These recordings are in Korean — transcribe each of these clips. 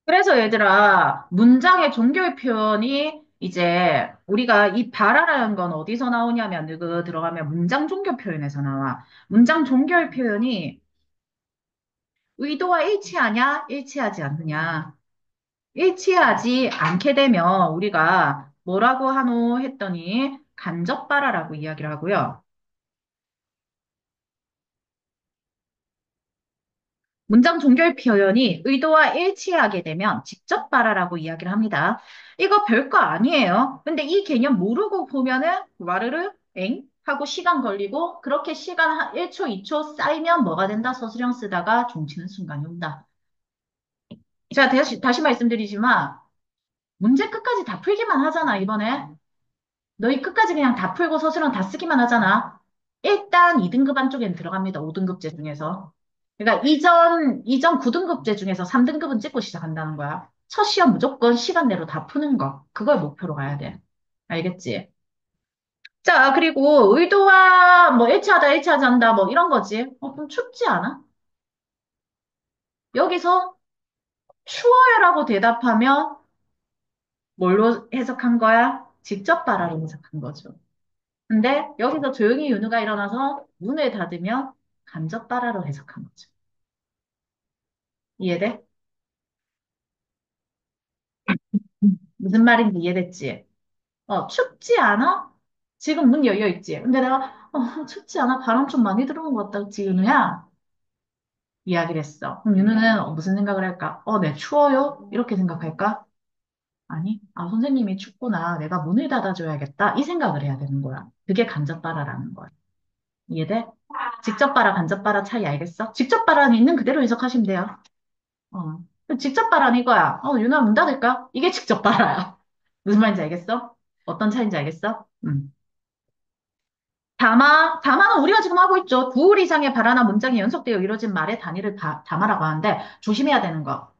그래서 얘들아, 문장의 종교의 표현이 이제 우리가 이 바라라는 건 어디서 나오냐면, 이거 들어가면 문장 종교 표현에서 나와. 문장 종교의 표현이 의도와 일치하냐, 일치하지 않느냐. 일치하지 않게 되면 우리가 뭐라고 하노 했더니 간접바라라고 이야기를 하고요. 문장 종결 표현이 의도와 일치하게 되면 직접 바라라고 이야기를 합니다. 이거 별거 아니에요. 근데 이 개념 모르고 보면은 와르르 엥 하고 시간 걸리고 그렇게 시간 한 1초, 2초 쌓이면 뭐가 된다? 서술형 쓰다가 종치는 순간이 온다. 자, 다시 말씀드리지만 문제 끝까지 다 풀기만 하잖아, 이번에. 너희 끝까지 그냥 다 풀고 서술형 다 쓰기만 하잖아. 일단 2등급 안쪽엔 들어갑니다. 5등급제 중에서. 그러니까 이전 9등급제 중에서 3등급은 찍고 시작한다는 거야. 첫 시험 무조건 시간 내로 다 푸는 거. 그걸 목표로 가야 돼. 알겠지? 자, 그리고 의도와 뭐 일치하다, 일치하지 않다, 뭐 이런 거지. 좀 춥지 않아? 여기서 추워요라고 대답하면 뭘로 해석한 거야? 직접 바라로 해석한 거죠. 근데 여기서 조용히 윤우가 일어나서 문을 닫으면 간접바라로 해석한 거죠. 이해돼? 무슨 말인지 이해됐지? 춥지 않아? 지금 문 열려 있지? 근데 내가, 춥지 않아? 바람 좀 많이 들어온 것 같다, 지 윤우야? 이야기를 했어. 그럼 윤우는 무슨 생각을 할까? 네, 추워요? 이렇게 생각할까? 아니, 선생님이 춥구나. 내가 문을 닫아줘야겠다. 이 생각을 해야 되는 거야. 그게 간접바라라는 거야. 이해돼? 직접 바라, 간접 바라 차이 알겠어? 직접 바라는 있는 그대로 해석하시면 돼요. 어. 직접 바라는 이거야. 유나 문 닫을까? 이게 직접 바라야. 무슨 말인지 알겠어? 어떤 차이인지 알겠어? 다마는 우리가 지금 하고 있죠. 둘 이상의 발화나 문장이 연속되어 이루어진 말의 단위를 다마라고 하는데, 조심해야 되는 거.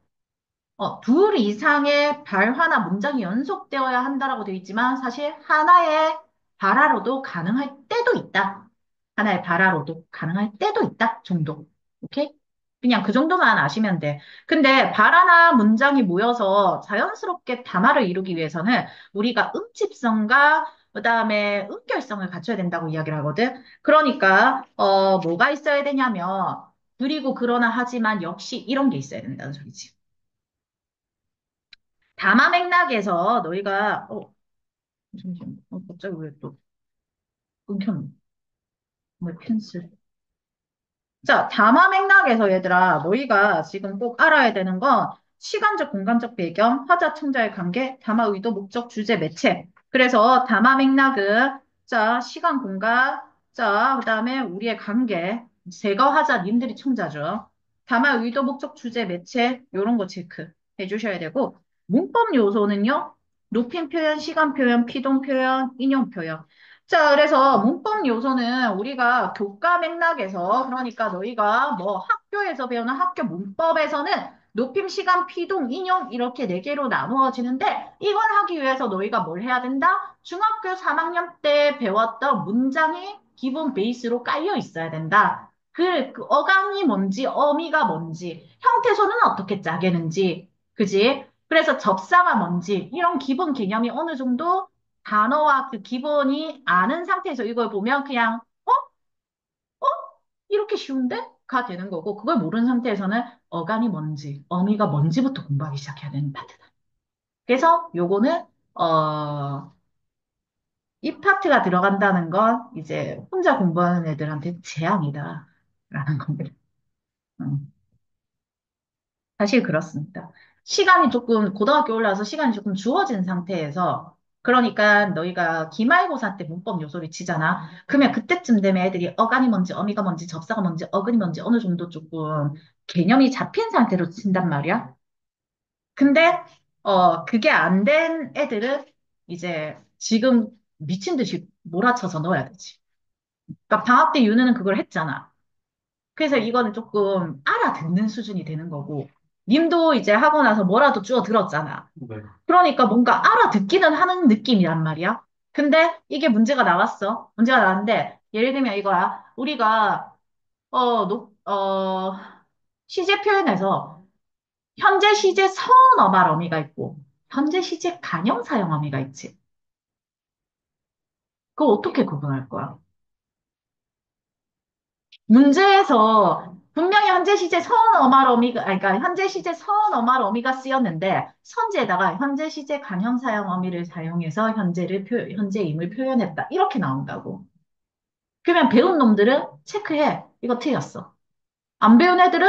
둘 이상의 발화나 문장이 연속되어야 한다라고 되어 있지만 사실 하나의 발화로도 가능할 때도 있다. 하나의 발화로도 가능할 때도 있다 정도. 오케이? 그냥 그 정도만 아시면 돼. 근데 발화나 문장이 모여서 자연스럽게 담화를 이루기 위해서는 우리가 음집성과 그다음에 음결성을 갖춰야 된다고 이야기를 하거든. 그러니까 뭐가 있어야 되냐면 그리고 그러나 하지만 역시 이런 게 있어야 된다는 소리지. 담화 맥락에서 너희가 잠시만 갑자기 왜 또 끊겼노? 왜 캔슬? 자, 담화 맥락에서 얘들아 너희가 지금 꼭 알아야 되는 건 시간적 공간적 배경, 화자 청자의 관계, 담화 의도 목적 주제 매체. 그래서 담화 맥락은 자 시간 공간 자 그다음에 우리의 관계 제거 하자 님들이 청자죠. 담화 의도 목적 주제 매체 요런 거 체크 해주셔야 되고 문법 요소는요. 높임 표현, 시간 표현, 피동 표현, 인용 표현. 자, 그래서 문법 요소는 우리가 교과 맥락에서, 그러니까 너희가 뭐 학교에서 배우는 학교 문법에서는 높임, 시간, 피동, 인용 이렇게 네 개로 나누어지는데 이걸 하기 위해서 너희가 뭘 해야 된다? 중학교 3학년 때 배웠던 문장이 기본 베이스로 깔려 있어야 된다. 그 어감이 뭔지, 어미가 뭔지, 형태소는 어떻게 짜개는지, 그지? 그래서 접사가 뭔지, 이런 기본 개념이 어느 정도 단어와 그 기본이 아는 상태에서 이걸 보면 그냥, 이렇게 쉬운데? 가 되는 거고, 그걸 모르는 상태에서는 어간이 뭔지, 어미가 뭔지부터 공부하기 시작해야 되는 파트다. 그래서 요거는, 이 파트가 들어간다는 건 이제 혼자 공부하는 애들한테 재앙이다. 라는 겁니다. 음, 사실 그렇습니다. 시간이 조금, 고등학교 올라와서 시간이 조금 주어진 상태에서, 그러니까 너희가 기말고사 때 문법 요소를 치잖아. 그러면 그때쯤 되면 애들이 어간이 뭔지, 어미가 뭔지, 접사가 뭔지, 어근이 뭔지 어느 정도 조금 개념이 잡힌 상태로 친단 말이야. 근데, 그게 안 된 애들은 이제 지금 미친 듯이 몰아쳐서 넣어야 되지. 그러니까 방학 때 유느는 그걸 했잖아. 그래서 이거는 조금 알아듣는 수준이 되는 거고, 님도 이제 하고 나서 뭐라도 주워 들었잖아. 네. 그러니까 뭔가 알아듣기는 하는 느낌이란 말이야. 근데 이게 문제가 나왔어. 문제가 나왔는데, 예를 들면 이거야. 우리가, 어, 노, 어, 시제 표현에서 현재 시제 서너말 어미가 있고, 현재 시제 간형 사용 어미가 있지. 그거 어떻게 구분할 거야? 문제에서 분명히 현재 시제 서너말 어미가, 아니, 그러니까 현재 시제 서너말 어미가 쓰였는데, 선지에다가 현재 시제 간형 사용 어미를 사용해서 현재임을 표현했다. 이렇게 나온다고. 그러면 배운 놈들은 체크해. 이거 틀렸어. 안 배운 애들은,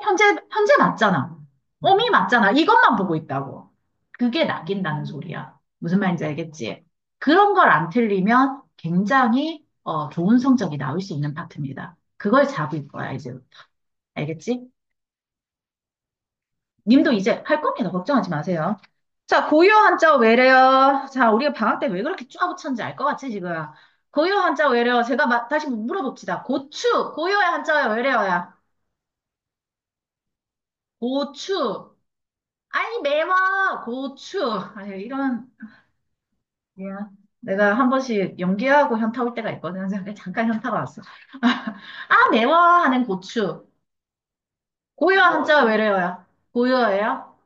현재 맞잖아. 어미 맞잖아. 이것만 보고 있다고. 그게 낙인다는 소리야. 무슨 말인지 알겠지? 그런 걸 안 틀리면 굉장히 좋은 성적이 나올 수 있는 파트입니다. 그걸 잡을 거야, 이제부터. 알겠지? 님도 이제 할 겁니다. 걱정하지 마세요. 자, 고유 한자 외래어. 자, 우리가 방학 때 왜 그렇게 쪼아 붙였는지 알 것 같지, 지금? 고유 한자 외래어. 제가 다시 물어봅시다. 고추. 고유의 한자야, 외래어야? 고추. 아니, 매워. 고추. 아니, 미안. 내가 한 번씩 연기하고 현타 올 때가 있거든. 그래서 잠깐 현타가 왔어. 아, 매워 하는 고추. 고유 한자 외래어야. 고유어예요?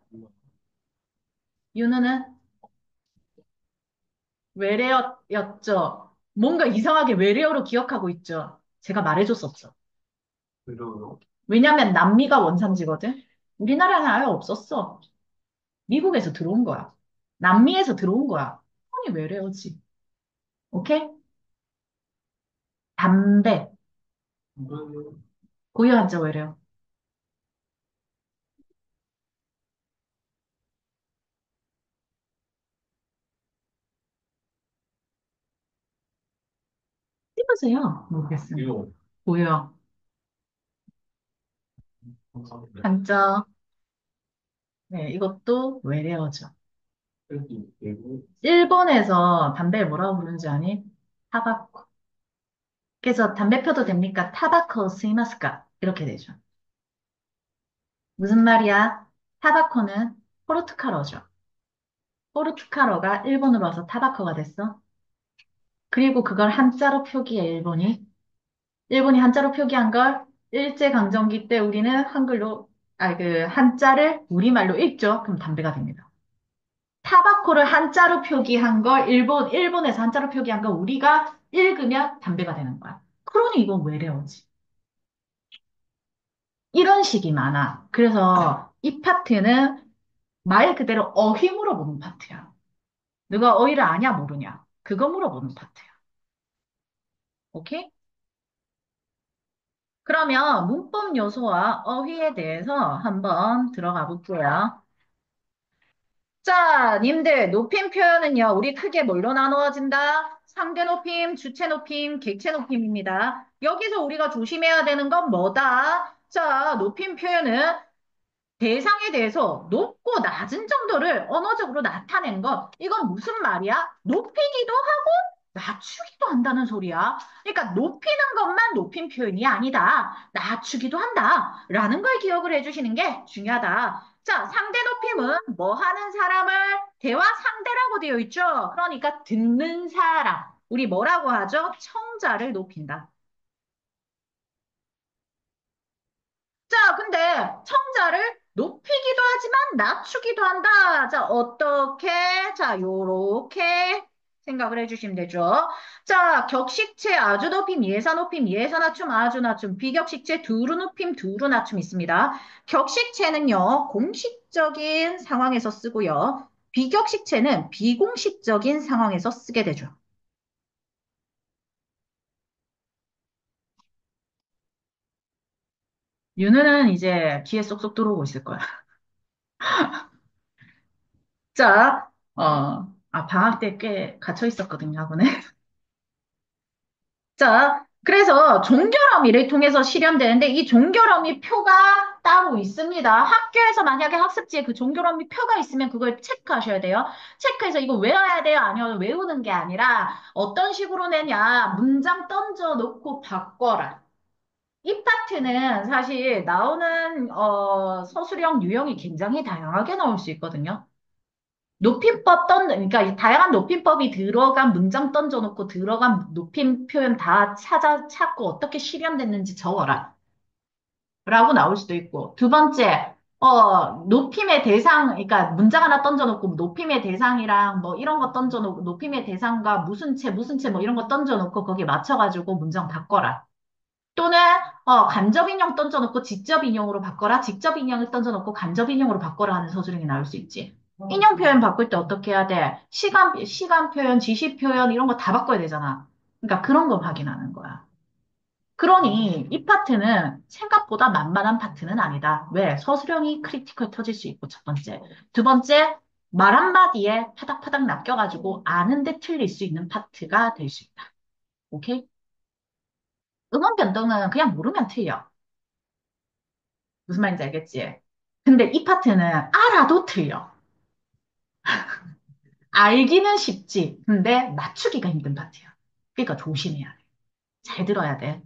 윤우는 외래어였죠. 뭔가 이상하게 외래어로 기억하고 있죠. 제가 말해줬었죠. 왜냐면 남미가 원산지거든. 우리나라는 아예 없었어. 미국에서 들어온 거야. 남미에서 들어온 거야. 아니, 외래어지. 오케이? 담배. 고유 한자 외래어. 찍으세요. 모르겠어요. 고유. 한자. 네, 이것도 외래어죠. 일본에서 담배를 뭐라고 부르는지 아니? 타바코. 그래서 담배 펴도 됩니까? 타바코 스이마스까? 이렇게 되죠. 무슨 말이야? 타바코는 포르투갈어죠. 포르투갈어가 일본으로 와서 타바코가 됐어. 그리고 그걸 한자로 표기해, 일본이. 일본이 한자로 표기한 걸 일제강점기 때 우리는 한자를 우리말로 읽죠. 그럼 담배가 됩니다. 타바코를 한자로 표기한 걸 일본에서 한자로 표기한 걸 우리가 읽으면 담배가 되는 거야. 그러니 이건 외래어지. 이런 식이 많아. 그래서 이 파트는 말 그대로 어휘 물어보는 파트야. 누가 어휘를 아냐 모르냐. 그거 물어보는 파트야. 오케이? 그러면 문법 요소와 어휘에 대해서 한번 들어가 볼게요. 자, 님들, 높임 표현은요, 우리 크게 뭘로 나누어진다? 상대 높임, 주체 높임, 객체 높임입니다. 여기서 우리가 조심해야 되는 건 뭐다? 자, 높임 표현은 대상에 대해서 높고 낮은 정도를 언어적으로 나타낸 것. 이건 무슨 말이야? 높이기도 하고 낮추기도 한다는 소리야. 그러니까 높이는 것만 높임 표현이 아니다. 낮추기도 한다. 라는 걸 기억을 해주시는 게 중요하다. 자, 상대 높임은 뭐 하는 사람을 대화 상대라고 되어 있죠. 그러니까 듣는 사람. 우리 뭐라고 하죠? 청자를 높인다. 자, 근데 청자를 높이기도 하지만 낮추기도 한다. 자, 어떻게? 자, 요렇게 생각을 해주시면 되죠. 자, 격식체 아주 높임, 예사 높임, 예사 낮춤, 아주 낮춤, 비격식체 두루 높임, 두루 낮춤 있습니다. 격식체는요, 공식적인 상황에서 쓰고요. 비격식체는 비공식적인 상황에서 쓰게 되죠. 윤우는 이제 귀에 쏙쏙 들어오고 있을 거야. 자, 방학 때 꽤 갇혀 있었거든요, 학원에. 자, 그래서 종결어미를 통해서 실현되는데 이 종결어미 표가 따로 있습니다. 학교에서 만약에 학습지에 그 종결어미 표가 있으면 그걸 체크하셔야 돼요. 체크해서 이거 외워야 돼요? 아니요, 외우는 게 아니라 어떤 식으로 내냐, 문장 던져 놓고 바꿔라. 이 파트는 사실 나오는 서술형 유형이 굉장히 다양하게 나올 수 있거든요. 그러니까 이 다양한 높임법이 들어간 문장 던져놓고 들어간 높임 표현 다 찾고 어떻게 실현됐는지 적어라. 라고 나올 수도 있고. 두 번째, 높임의 대상, 그러니까 문장 하나 던져놓고 높임의 대상이랑 뭐 이런 거 던져놓고 높임의 대상과 무슨 채 뭐 이런 거 던져놓고 거기에 맞춰가지고 문장 바꿔라. 또는 간접 인용 던져놓고 직접 인용으로 바꿔라. 직접 인용을 던져놓고 간접 인용으로 바꿔라 하는 서술형이 나올 수 있지. 인용 표현 바꿀 때 어떻게 해야 돼? 시간 표현, 지시 표현 이런 거 다 바꿔야 되잖아. 그러니까 그런 거 확인하는 거야. 그러니 이 파트는 생각보다 만만한 파트는 아니다. 왜? 서술형이 크리티컬 터질 수 있고 첫 번째. 두 번째, 말 한마디에 파닥파닥 낚여가지고 아는데 틀릴 수 있는 파트가 될 수 있다. 오케이? 음원 변동은 그냥 모르면 틀려. 무슨 말인지 알겠지? 근데 이 파트는 알아도 틀려. 알기는 쉽지. 근데 맞추기가 힘든 파트야. 그러니까 조심해야 돼. 잘 들어야 돼.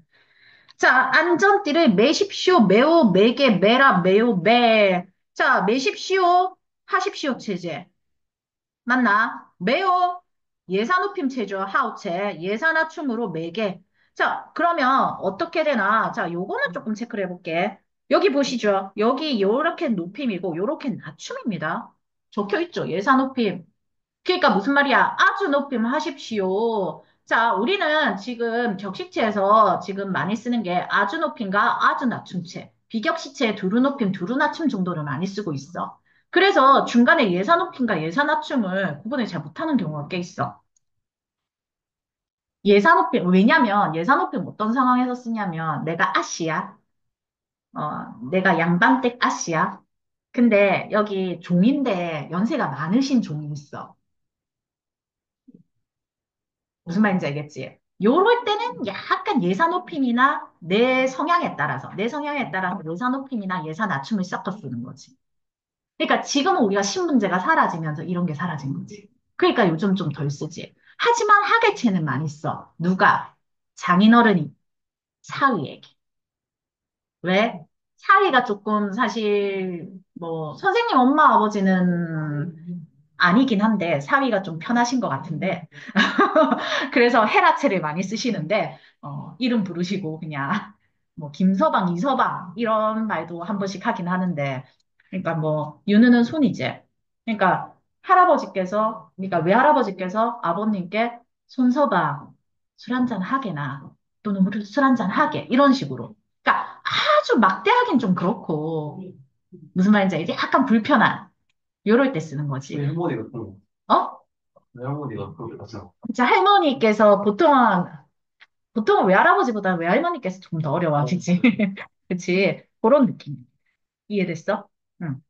자, 안전띠를 매십시오, 매우, 매게, 매라, 매우, 매. 자, 매십시오, 하십시오 체제. 맞나? 매우, 예산 높임 체조, 하우체, 예산 낮춤으로 매게. 자, 그러면 어떻게 되나? 자, 요거는 조금 체크를 해볼게. 여기 보시죠. 여기 요렇게 높임이고, 요렇게 낮춤입니다. 적혀 있죠. 예산 높임. 그러니까 무슨 말이야? 아주 높임 하십시오. 자, 우리는 지금 격식체에서 지금 많이 쓰는 게 아주 높임과 아주 낮춤체, 비격식체의 두루 높임, 두루 낮춤 정도를 많이 쓰고 있어. 그래서 중간에 예사 높임과 예사 낮춤을 구분을 잘 못하는 경우가 꽤 있어. 예사 높임, 왜냐면 예사 높임 어떤 상황에서 쓰냐면 내가 아씨야. 내가 양반댁 아씨야. 근데 여기 종인데 연세가 많으신 종이 있어. 무슨 말인지 알겠지? 요럴 때는 약간 예산 높임이나 내 성향에 따라서 예산 높임이나 예산 낮춤을 섞어 쓰는 거지. 그러니까 지금은 우리가 신분제가 사라지면서 이런 게 사라진 거지. 그러니까 요즘 좀 덜 쓰지. 하지만 하계체는 많이 써. 누가? 장인어른이 사위에게. 왜? 사위가 조금 사실 뭐 선생님 엄마 아버지는 아니긴 한데 사위가 좀 편하신 것 같은데 그래서 헤라체를 많이 쓰시는데 이름 부르시고 그냥 뭐 김서방, 이서방 이런 말도 한 번씩 하긴 하는데 그러니까 뭐 윤우는 손이제. 그러니까 그러니까 외할아버지께서 아버님께 손서방 술 한잔 하게나 또는 우리 술 한잔 하게 이런 식으로. 그러니까 아주 막대하긴 좀 그렇고 무슨 말인지 알지? 약간 불편한 요럴 때 쓰는 거지. 할머니가 그런 어? 할머니가 그렇게 하죠. 진짜 할머니께서 보통은 외할아버지보다 외할머니께서 좀 더 어려워하시지. 그치? 그런 느낌. 이해됐어? 응.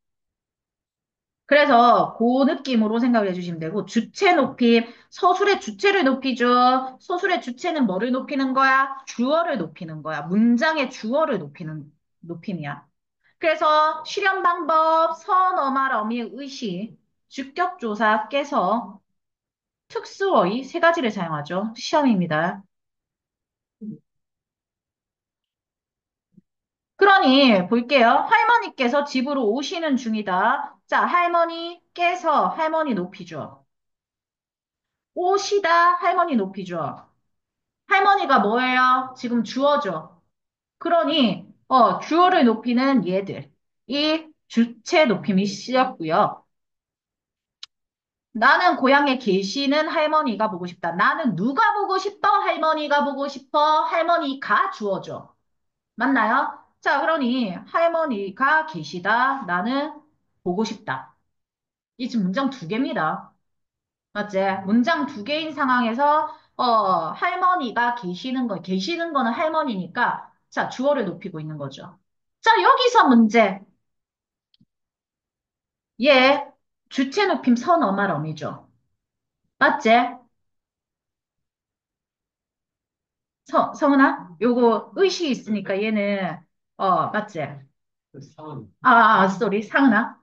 그래서 그 느낌으로 생각을 해주시면 되고, 주체 높임, 서술의 주체를 높이죠. 서술의 주체는 뭐를 높이는 거야? 주어를 높이는 거야. 문장의 주어를 높이는, 높임이야. 그래서 실현 방법, 선어말, 어미, 의시, 주격조사, 깨서, 특수어의 세 가지를 사용하죠. 시험입니다. 그러니 볼게요. 할머니께서 집으로 오시는 중이다. 자, 할머니께서 할머니 높이죠. 오시다 할머니 높이죠. 할머니가 뭐예요? 지금 주어죠. 그러니 주어를 높이는 얘들. 이 주체 높임이 씌었고요. 나는 고향에 계시는 할머니가 보고 싶다. 나는 누가 보고 싶어? 할머니가 보고 싶어. 할머니가 주어죠. 맞나요? 자, 그러니 할머니가 계시다. 나는 보고 싶다. 이 지금 문장 두 개입니다. 맞지? 문장 두 개인 상황에서 할머니가 계시는 거는 할머니니까 자, 주어를 높이고 있는 거죠. 자, 여기서 문제. 얘 주체 높임 선어말어미죠. 맞지? 성은아? 요거 의식 있으니까 얘는 맞지? 상은 쏘리, 상은아.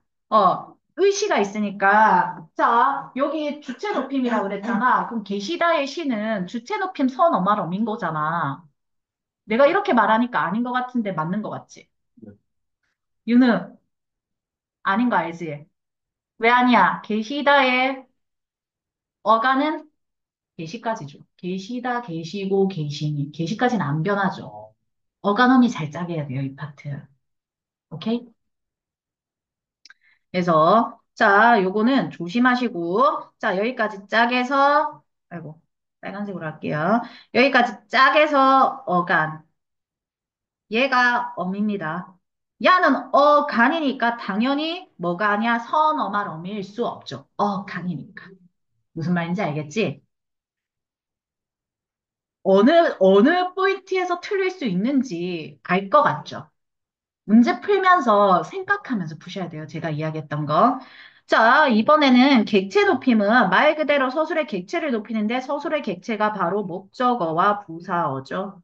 의시가 있으니까, 자, 여기 주체 높임이라고 그랬잖아. 그럼 계시다의 시는 주체 높임 선, 어말, 어민 거잖아. 내가 이렇게 말하니까 아닌 것 같은데 맞는 것 같지? 유는 아닌 거 알지? 왜 아니야? 계시다의 어가는 계시까지죠. 계시다, 계시고, 계시니. 계시까지는 안 변하죠. 어간음이 잘 짜게 해야 돼요, 이 파트. 오케이? 그래서, 자, 요거는 조심하시고, 자, 여기까지 짝에서, 아이고, 빨간색으로 할게요. 여기까지 짝에서 어간. 얘가 엄입니다. 야는 어간이니까 당연히 뭐가 아니야? 선어말 어미일 수 없죠. 어간이니까. 무슨 말인지 알겠지? 어느 포인트에서 틀릴 수 있는지 알 것 같죠? 문제 풀면서 생각하면서 푸셔야 돼요. 제가 이야기했던 거. 자, 이번에는 객체 높임은 말 그대로 서술의 객체를 높이는데 서술의 객체가 바로 목적어와 부사어죠.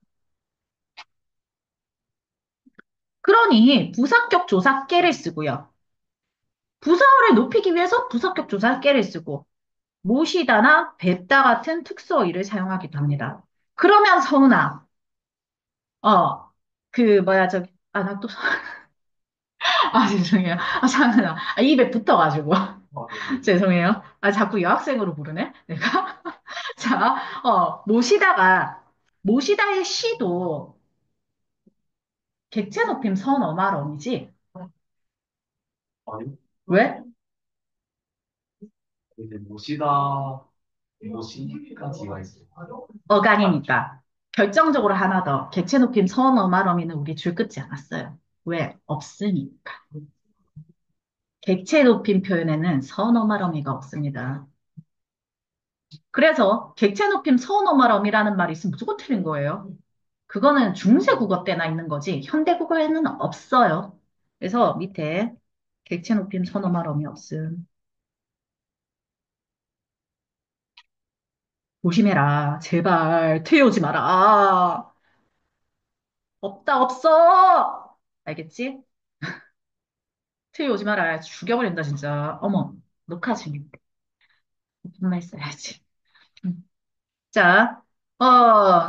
그러니 부사격 조사께를 쓰고요. 부사어를 높이기 위해서 부사격 조사께를 쓰고 모시다나 뵙다 같은 특수어의를 사용하기도 합니다. 그러면 서은아, 뭐야, 저기, 나 또, 죄송해요. 장은아. 입에 붙어가지고. 죄송해요. 자꾸 여학생으로 부르네, 내가. 자, 모시다의 시도 객체 높임 선어말어이지. 아니, 왜? 이제 모시까지가 있어요. 어간이니까. 결정적으로 하나 더. 객체 높임 선어말어미는 우리 줄 긋지 않았어요. 왜? 없으니까. 객체 높임 표현에는 선어말어미가 없습니다. 그래서 객체 높임 선어말어미라는 말이 있으면 무조건 틀린 거예요. 그거는 중세 국어 때나 있는 거지 현대 국어에는 없어요. 그래서 밑에 객체 높임 선어말 어미 없음. 조심해라. 제발 틀려오지 마라. 없다 없어. 알겠지? 틀려오지 마라. 죽여버린다 진짜. 어머 녹화 중인데 분말 써야지. 음. 자,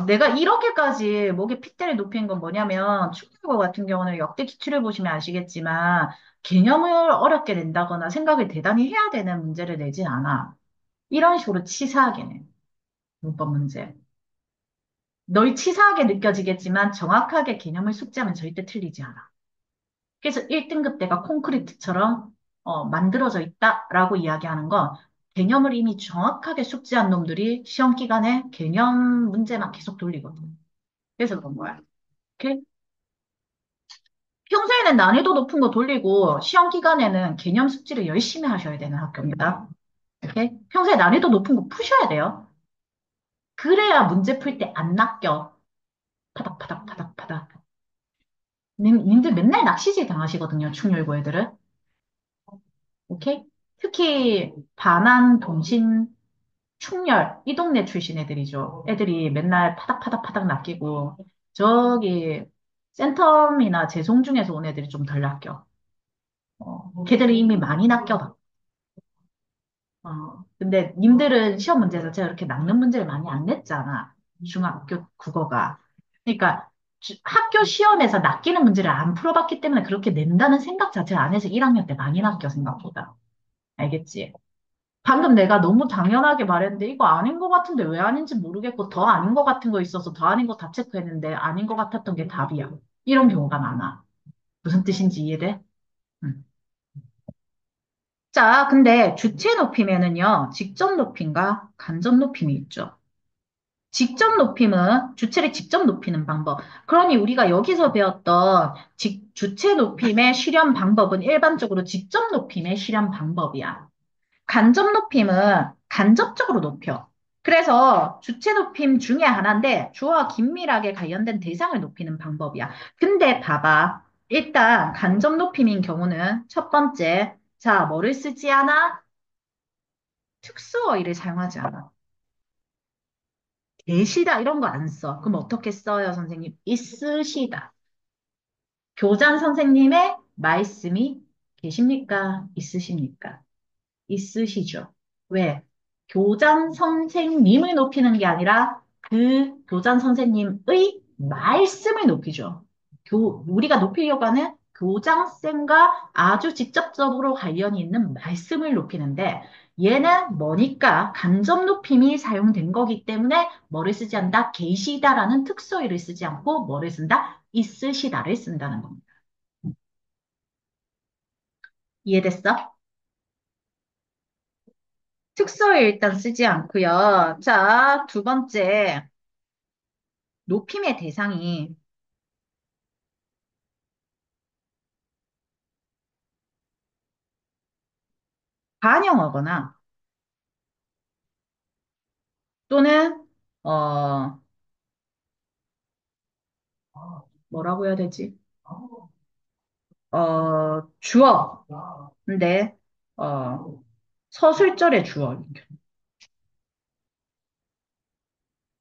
내가 이렇게까지 목에 핏대를 높인 건 뭐냐면, 중국어 같은 경우는 역대 기출을 보시면 아시겠지만, 개념을 어렵게 낸다거나 생각을 대단히 해야 되는 문제를 내진 않아. 이런 식으로 치사하게 내. 문법 문제. 너희 치사하게 느껴지겠지만, 정확하게 개념을 숙지하면 절대 틀리지 않아. 그래서 1등급대가 콘크리트처럼, 만들어져 있다라고 이야기하는 건, 개념을 이미 정확하게 숙지한 놈들이 시험 기간에 개념 문제만 계속 돌리거든. 그래서 그런 거야. 오케이? 평소에는 난이도 높은 거 돌리고 시험 기간에는 개념 숙지를 열심히 하셔야 되는 학교입니다. 오케이? 평소에 난이도 높은 거 푸셔야 돼요. 그래야 문제 풀 때 안 낚여. 파닥파닥 파닥파닥. 님들 맨날 낚시질 당하시거든요. 충혈고 애들은. 오케이? 특히 반환, 동신, 충렬 이 동네 출신 애들이죠. 애들이 맨날 파닥파닥 파닥 낚이고 저기 센텀이나 재송 중에서 온 애들이 좀 덜 낚여. 걔들이 이미 많이 낚여봐. 근데 님들은 시험 문제 자체가 이렇게 낚는 문제를 많이 안 냈잖아. 중학교 국어가. 그러니까 학교 시험에서 낚이는 문제를 안 풀어봤기 때문에 그렇게 낸다는 생각 자체를 안 해서 1학년 때 많이 낚여 생각보다. 알겠지? 방금 내가 너무 당연하게 말했는데 이거 아닌 것 같은데 왜 아닌지 모르겠고 더 아닌 것 같은 거 있어서 더 아닌 거 다 체크했는데 아닌 것 같았던 게 답이야. 이런 경우가 많아. 무슨 뜻인지 이해돼? 응. 자, 근데 주체 높이면은요, 직접 높임과 간접 높임이 있죠. 직접 높임은 주체를 직접 높이는 방법. 그러니 우리가 여기서 배웠던 주체 높임의 실현 방법은 일반적으로 직접 높임의 실현 방법이야. 간접 높임은 간접적으로 높여. 그래서 주체 높임 중에 하나인데 주어와 긴밀하게 관련된 대상을 높이는 방법이야. 근데 봐봐. 일단 간접 높임인 경우는 첫 번째, 자, 뭐를 쓰지 않아? 특수어의를 사용하지 않아. 계시다 이런 거 안 써. 그럼 어떻게 써요, 선생님? 있으시다. 교장 선생님의 말씀이 계십니까? 있으십니까? 있으시죠. 왜? 교장 선생님을 높이는 게 아니라 그 교장 선생님의 말씀을 높이죠. 우리가 높이려고 하는 교장쌤과 아주 직접적으로 관련이 있는 말씀을 높이는데 얘는 뭐니까 간접 높임이 사용된 거기 때문에 뭐를 쓰지 않는다? 계시다라는 특수어를 쓰지 않고 뭐를 쓴다? 있으시다를 쓴다는 겁니다. 이해됐어? 특서에 일단 쓰지 않고요. 자, 두 번째, 높임의 대상이 반영어거나 또는 어 뭐라고 해야 되지? 주어. 근데 서술절의 주어.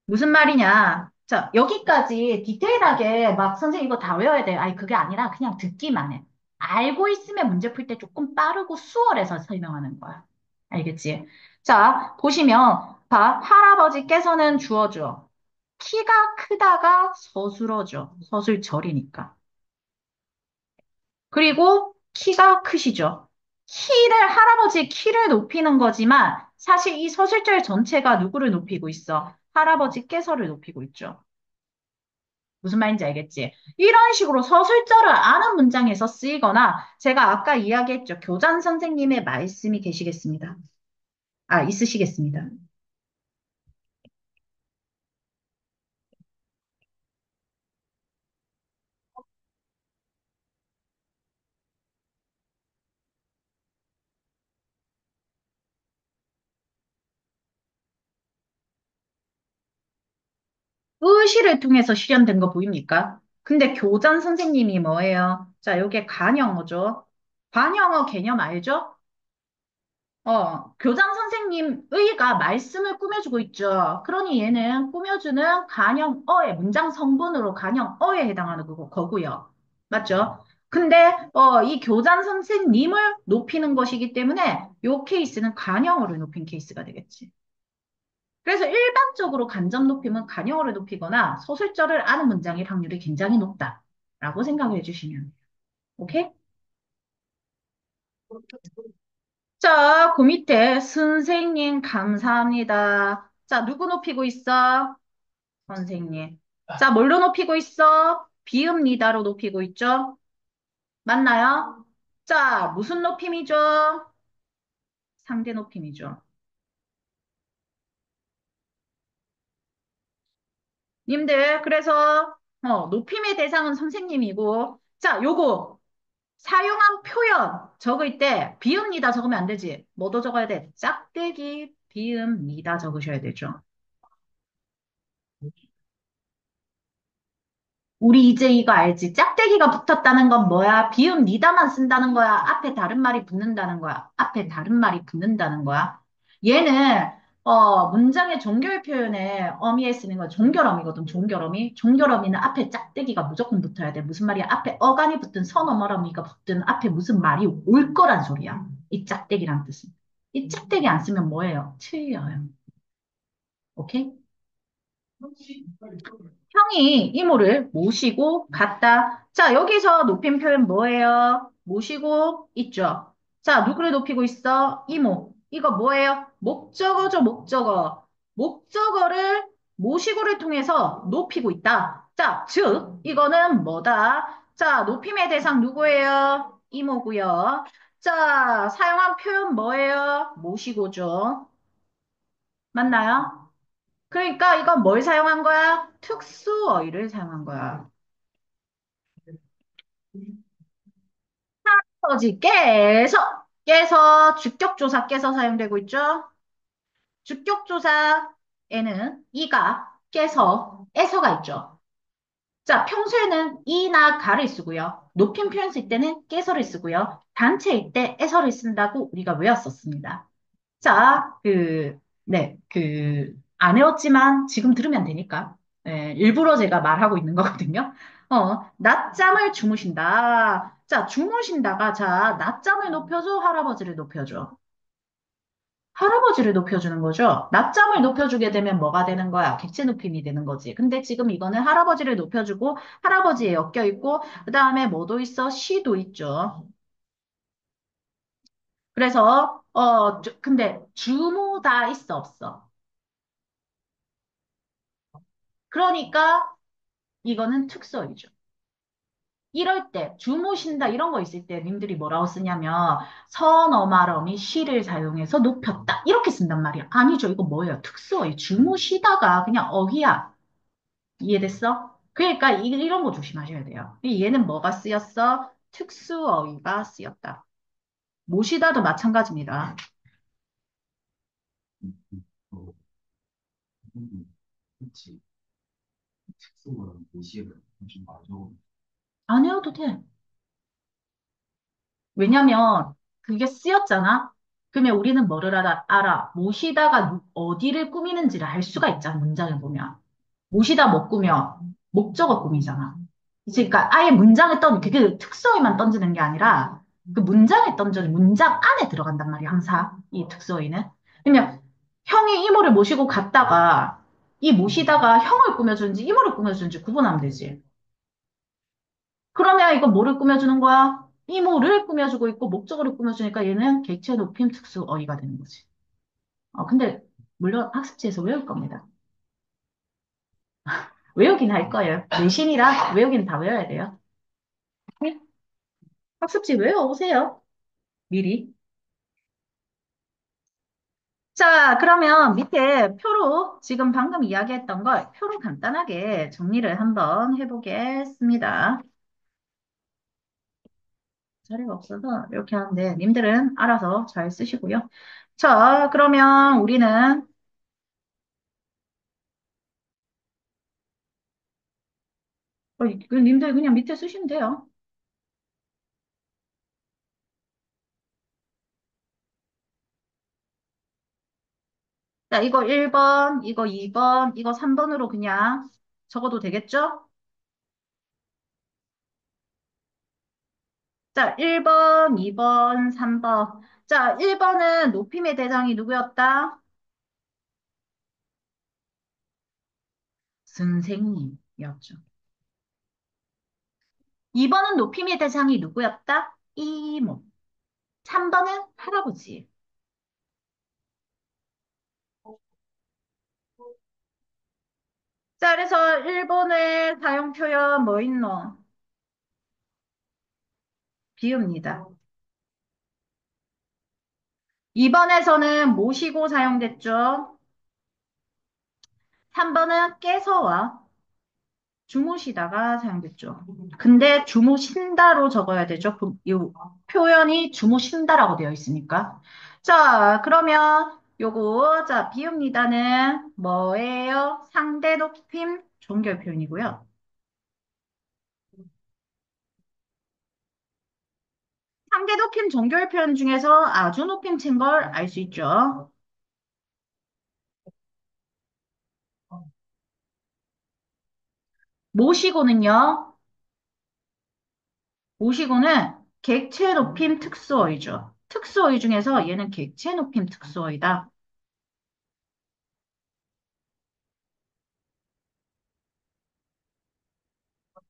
무슨 말이냐? 자, 여기까지 디테일하게 막 선생님 이거 다 외워야 돼. 아니, 그게 아니라 그냥 듣기만 해. 알고 있으면 문제 풀 때 조금 빠르고 수월해서 설명하는 거야. 알겠지? 자, 보시면, 봐. 할아버지께서는 주어줘. 키가 크다가 서술어줘. 서술절이니까. 그리고 키가 크시죠. 할아버지 키를 높이는 거지만 사실 이 서술절 전체가 누구를 높이고 있어? 할아버지께서를 높이고 있죠. 무슨 말인지 알겠지? 이런 식으로 서술절을 아는 문장에서 쓰이거나 제가 아까 이야기했죠. 교장 선생님의 말씀이 계시겠습니다. 아, 있으시겠습니다. 의시를 통해서 실현된 거 보입니까? 근데 교장 선생님이 뭐예요? 자, 요게 관영어죠. 관영어 개념 알죠? 교장 선생님의가 말씀을 꾸며주고 있죠. 그러니 얘는 꾸며주는 간영어의 문장 성분으로 간영어에 해당하는 거고요. 맞죠? 근데 이 교장 선생님을 높이는 것이기 때문에 이 케이스는 간영어를 높인 케이스가 되겠지. 그래서 일반적으로 간접 높임은 간영어를 높이거나 소설절을 아는 문장일 확률이 굉장히 높다라고 생각을 해주시면 돼요. 오케이? 자, 그 밑에 선생님 감사합니다. 자, 누구 높이고 있어? 선생님. 자, 뭘로 높이고 있어? 비읍니다로 높이고 있죠? 맞나요? 자, 무슨 높임이죠? 상대 높임이죠. 님들, 그래서 높임의 대상은 선생님이고, 자, 요거 사용한 표현 적을 때 비읍니다 적으면 안 되지. 뭐도 적어야 돼? 짝대기 비읍니다 적으셔야 되죠. 우리 이제 이거 알지? 짝대기가 붙었다는 건 뭐야? 비읍 니다만 쓴다는 거야? 앞에 다른 말이 붙는다는 거야? 앞에 다른 말이 붙는다는 거야? 얘는 문장의 종결 표현에 어미에 쓰는 거 종결어미거든. 종결어미. 종결어미는 앞에 짝대기가 무조건 붙어야 돼. 무슨 말이야? 앞에 어간이 붙든 선어머러미가 붙든 앞에 무슨 말이 올 거란 소리야. 이 짝대기란 뜻은. 이 짝대기 안 쓰면 뭐예요? 틀려요. 오케이? 형이 이모를 모시고 갔다. 자, 여기서 높임 표현 뭐예요? 모시고 있죠. 자, 누구를 높이고 있어? 이모. 이거 뭐예요? 목적어죠, 목적어. 목적어를 모시고를 통해서 높이고 있다. 자, 즉, 이거는 뭐다? 자, 높임의 대상 누구예요? 이모고요. 자, 사용한 표현 뭐예요? 모시고죠. 맞나요? 그러니까 이건 뭘 사용한 거야? 특수어휘를 사용한 거야. 서지 깨서 주격조사 깨서 사용되고 있죠? 주격조사에는 이가 깨서 에서가 있죠. 자, 평소에는 이나 가를 쓰고요. 높임 표현 쓸 때는 깨서를 쓰고요. 단체일 때 에서를 쓴다고 우리가 외웠었습니다. 자, 안 외웠지만 지금 들으면 되니까. 일부러 제가 말하고 있는 거거든요. 낮잠을 주무신다. 자, 주무신다가, 자, 낮잠을 높여줘, 할아버지를 높여줘. 할아버지를 높여주는 거죠. 낮잠을 높여주게 되면 뭐가 되는 거야? 객체 높임이 되는 거지. 근데 지금 이거는 할아버지를 높여주고, 할아버지에 엮여 있고, 그 다음에 뭐도 있어? 시도 있죠. 그래서, 근데 주무다 있어, 없어? 그러니까 이거는 특서이죠. 이럴 때, 주무신다 이런 거 있을 때 님들이 뭐라고 쓰냐면 선어말어미 시를 사용해서 높였다. 이렇게 쓴단 말이야. 아니죠. 이거 뭐예요? 특수어휘. 주무시다가 그냥 어휘야. 이해됐어? 그러니까 이런 거 조심하셔야 돼요. 얘는 뭐가 쓰였어? 특수어휘가 쓰였다. 모시다도 마찬가지입니다. 어, 그치. 특수한 예시를 좀 맞아. 안 해도 돼. 왜냐면 그게 쓰였잖아. 그러면 우리는 뭐를 알아? 모시다가 어디를 꾸미는지를 알 수가 있잖아. 문장을 보면. 모시다 못 꾸며 목적어 꾸미잖아. 이제 그러니까 아예 문장에 그게 특수어휘만 던지는 게 아니라 그 문장에 던져는 문장 안에 들어간단 말이야. 항상 이 특수어휘는. 그러면 형이 이모를 모시고 갔다가 이 모시다가 형을 꾸며주는지 이모를 꾸며주는지 구분하면 되지. 그러면 이거 뭐를 꾸며주는 거야? 이모를 꾸며주고 있고 목적어를 꾸며주니까 얘는 객체 높임 특수 어휘가 되는 거지. 근데 물론 학습지에서 외울 겁니다. 외우긴 할 거예요. 내신이라 외우긴 다 외워야 돼요. 네? 학습지 외워오세요. 미리. 자, 그러면 밑에 표로 지금 방금 이야기했던 걸 표로 간단하게 정리를 한번 해보겠습니다. 자리가 없어서 이렇게 하는데 님들은 알아서 잘 쓰시고요. 자, 그러면 우리는 님들 그냥 밑에 쓰시면 돼요. 자, 이거 1번, 이거 2번, 이거 3번으로 그냥 적어도 되겠죠? 자, 1번, 2번, 3번. 자, 1번은 높임의 대상이 누구였다? 선생님이었죠. 2번은 높임의 대상이 누구였다? 이모. 3번은 할아버지. 자, 그래서 1번의 사용 표현 뭐 있노? 비읍니다. 2번에서는 모시고 사용됐죠. 3번은 깨서와 주무시다가 사용됐죠. 근데 주무신다로 적어야 되죠. 이 표현이 주무신다라고 되어 있으니까. 자, 그러면 요거, 자, 비읍니다는 뭐예요? 상대 높임 종결 표현이고요. 상대 높임 종결 표현 중에서 아주 높임 친 걸 알 수 있죠. 모시고는요, 모시고는 객체 높임 특수어이죠. 특수어이 중에서 얘는 객체 높임 특수어이다.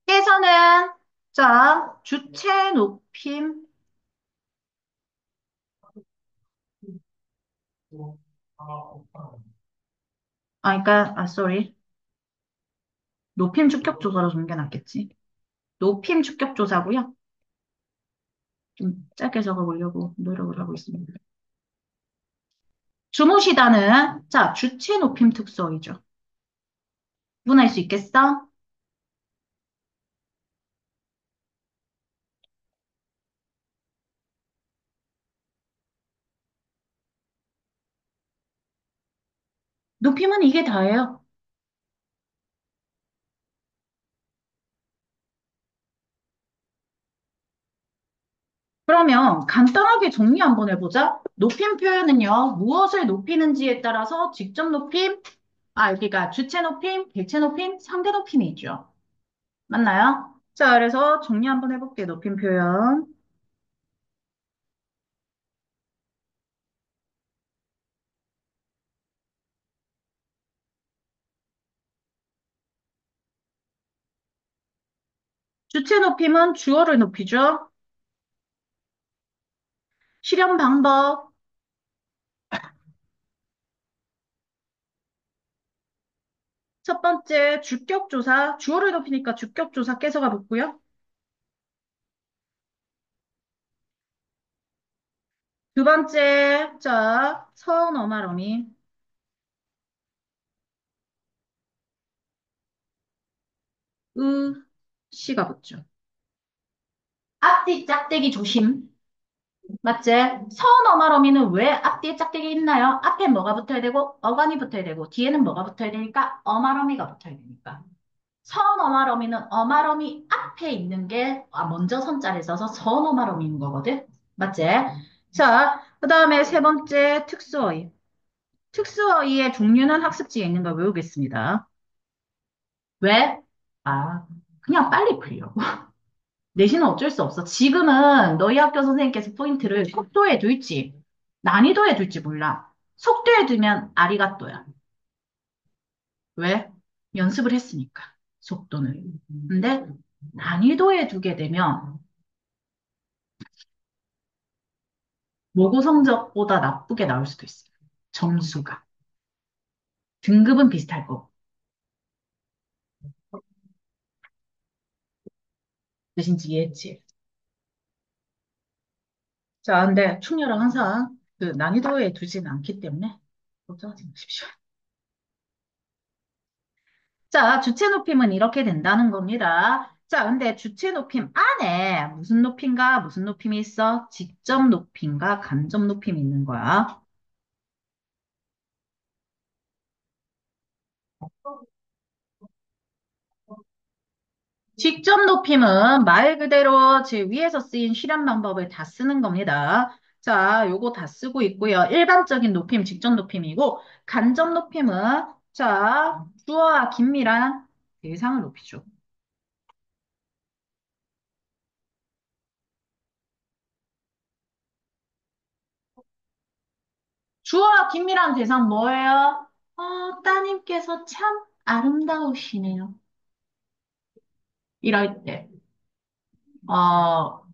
깨서는 자 주체 높임 sorry 높임 주격 조사로 적는 게 낫겠지. 높임 주격 조사고요. 좀 짧게 적어보려고 노력을 하고 있습니다. 주무시다는 자 주체 높임 특수어이죠. 구분할 수 있겠어? 높임은 이게 다예요. 그러면 간단하게 정리 한번 해보자. 높임 표현은요, 무엇을 높이는지에 따라서 직접 높임, 그러니까 주체 높임, 객체 높임, 상대 높임이 있죠. 맞나요? 자, 그래서 정리 한번 해볼게요. 높임 표현. 주체 높임은 주어를 높이죠. 실현 방법. 첫 번째, 주격조사. 주어를 높이니까 주격조사 깨서가 붙고요. 두 번째, 자, 서너마러미, 시가 붙죠. 앞뒤 짝대기 조심. 맞지? 서너마러미는 왜 앞뒤에 짝대기 있나요? 앞에 뭐가 붙어야 되고, 어간이 붙어야 되고, 뒤에는 뭐가 붙어야 되니까, 어마러미가 붙어야 되니까. 선어마러미는 어마러미 앞에 있는 게 먼저 선자를 써서 선어마러미인 거거든. 맞지? 자, 그 다음에 세 번째 특수어휘. 특수어휘의 종류는 학습지에 있는 걸 외우겠습니다. 왜? 아, 그냥 빨리 풀려고. 내신은 어쩔 수 없어. 지금은 너희 학교 선생님께서 포인트를 속도에 둘지, 난이도에 둘지 몰라. 속도에 두면 아리가또야. 왜? 연습을 했으니까. 속도는. 근데 난이도에 두게 되면 모고 성적보다 나쁘게 나올 수도 있어요. 점수가. 등급은 비슷할 거고. 대신 이해했지? 자, 근데 충렬은 항상 그 난이도에 두지는 않기 때문에 걱정하지 마십시오. 자, 주체 높임은 이렇게 된다는 겁니다. 자, 근데 주체 높임 안에 무슨 높임과 무슨 높임이 있어? 직접 높임과 간접 높임이 있는 거야. 직접 높임은 말 그대로 제 위에서 쓰인 실현 방법을 다 쓰는 겁니다. 자, 요거 다 쓰고 있고요. 일반적인 높임, 직접 높임이고, 간접 높임은, 자, 주어와 긴밀한 대상을 높이죠. 주어와 긴밀한 대상 뭐예요? 따님께서 참 아름다우시네요. 이럴 때, 어,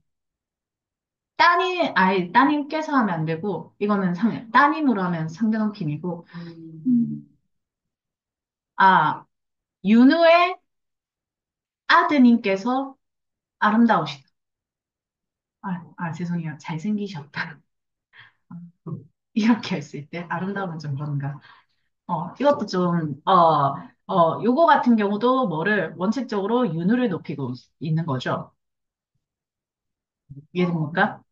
따님께서 하면 안 되고, 이거는 따님으로 하면 상대 높임이고, 아, 윤우의 아드님께서 아름다우시다. 죄송해요. 잘생기셨다. 이렇게 했을 때 아름다움은 좀 그런가. 이것도 좀, 요거 같은 경우도 뭐를 원칙적으로 윤후를 높이고 있는 거죠. 이해됩니까?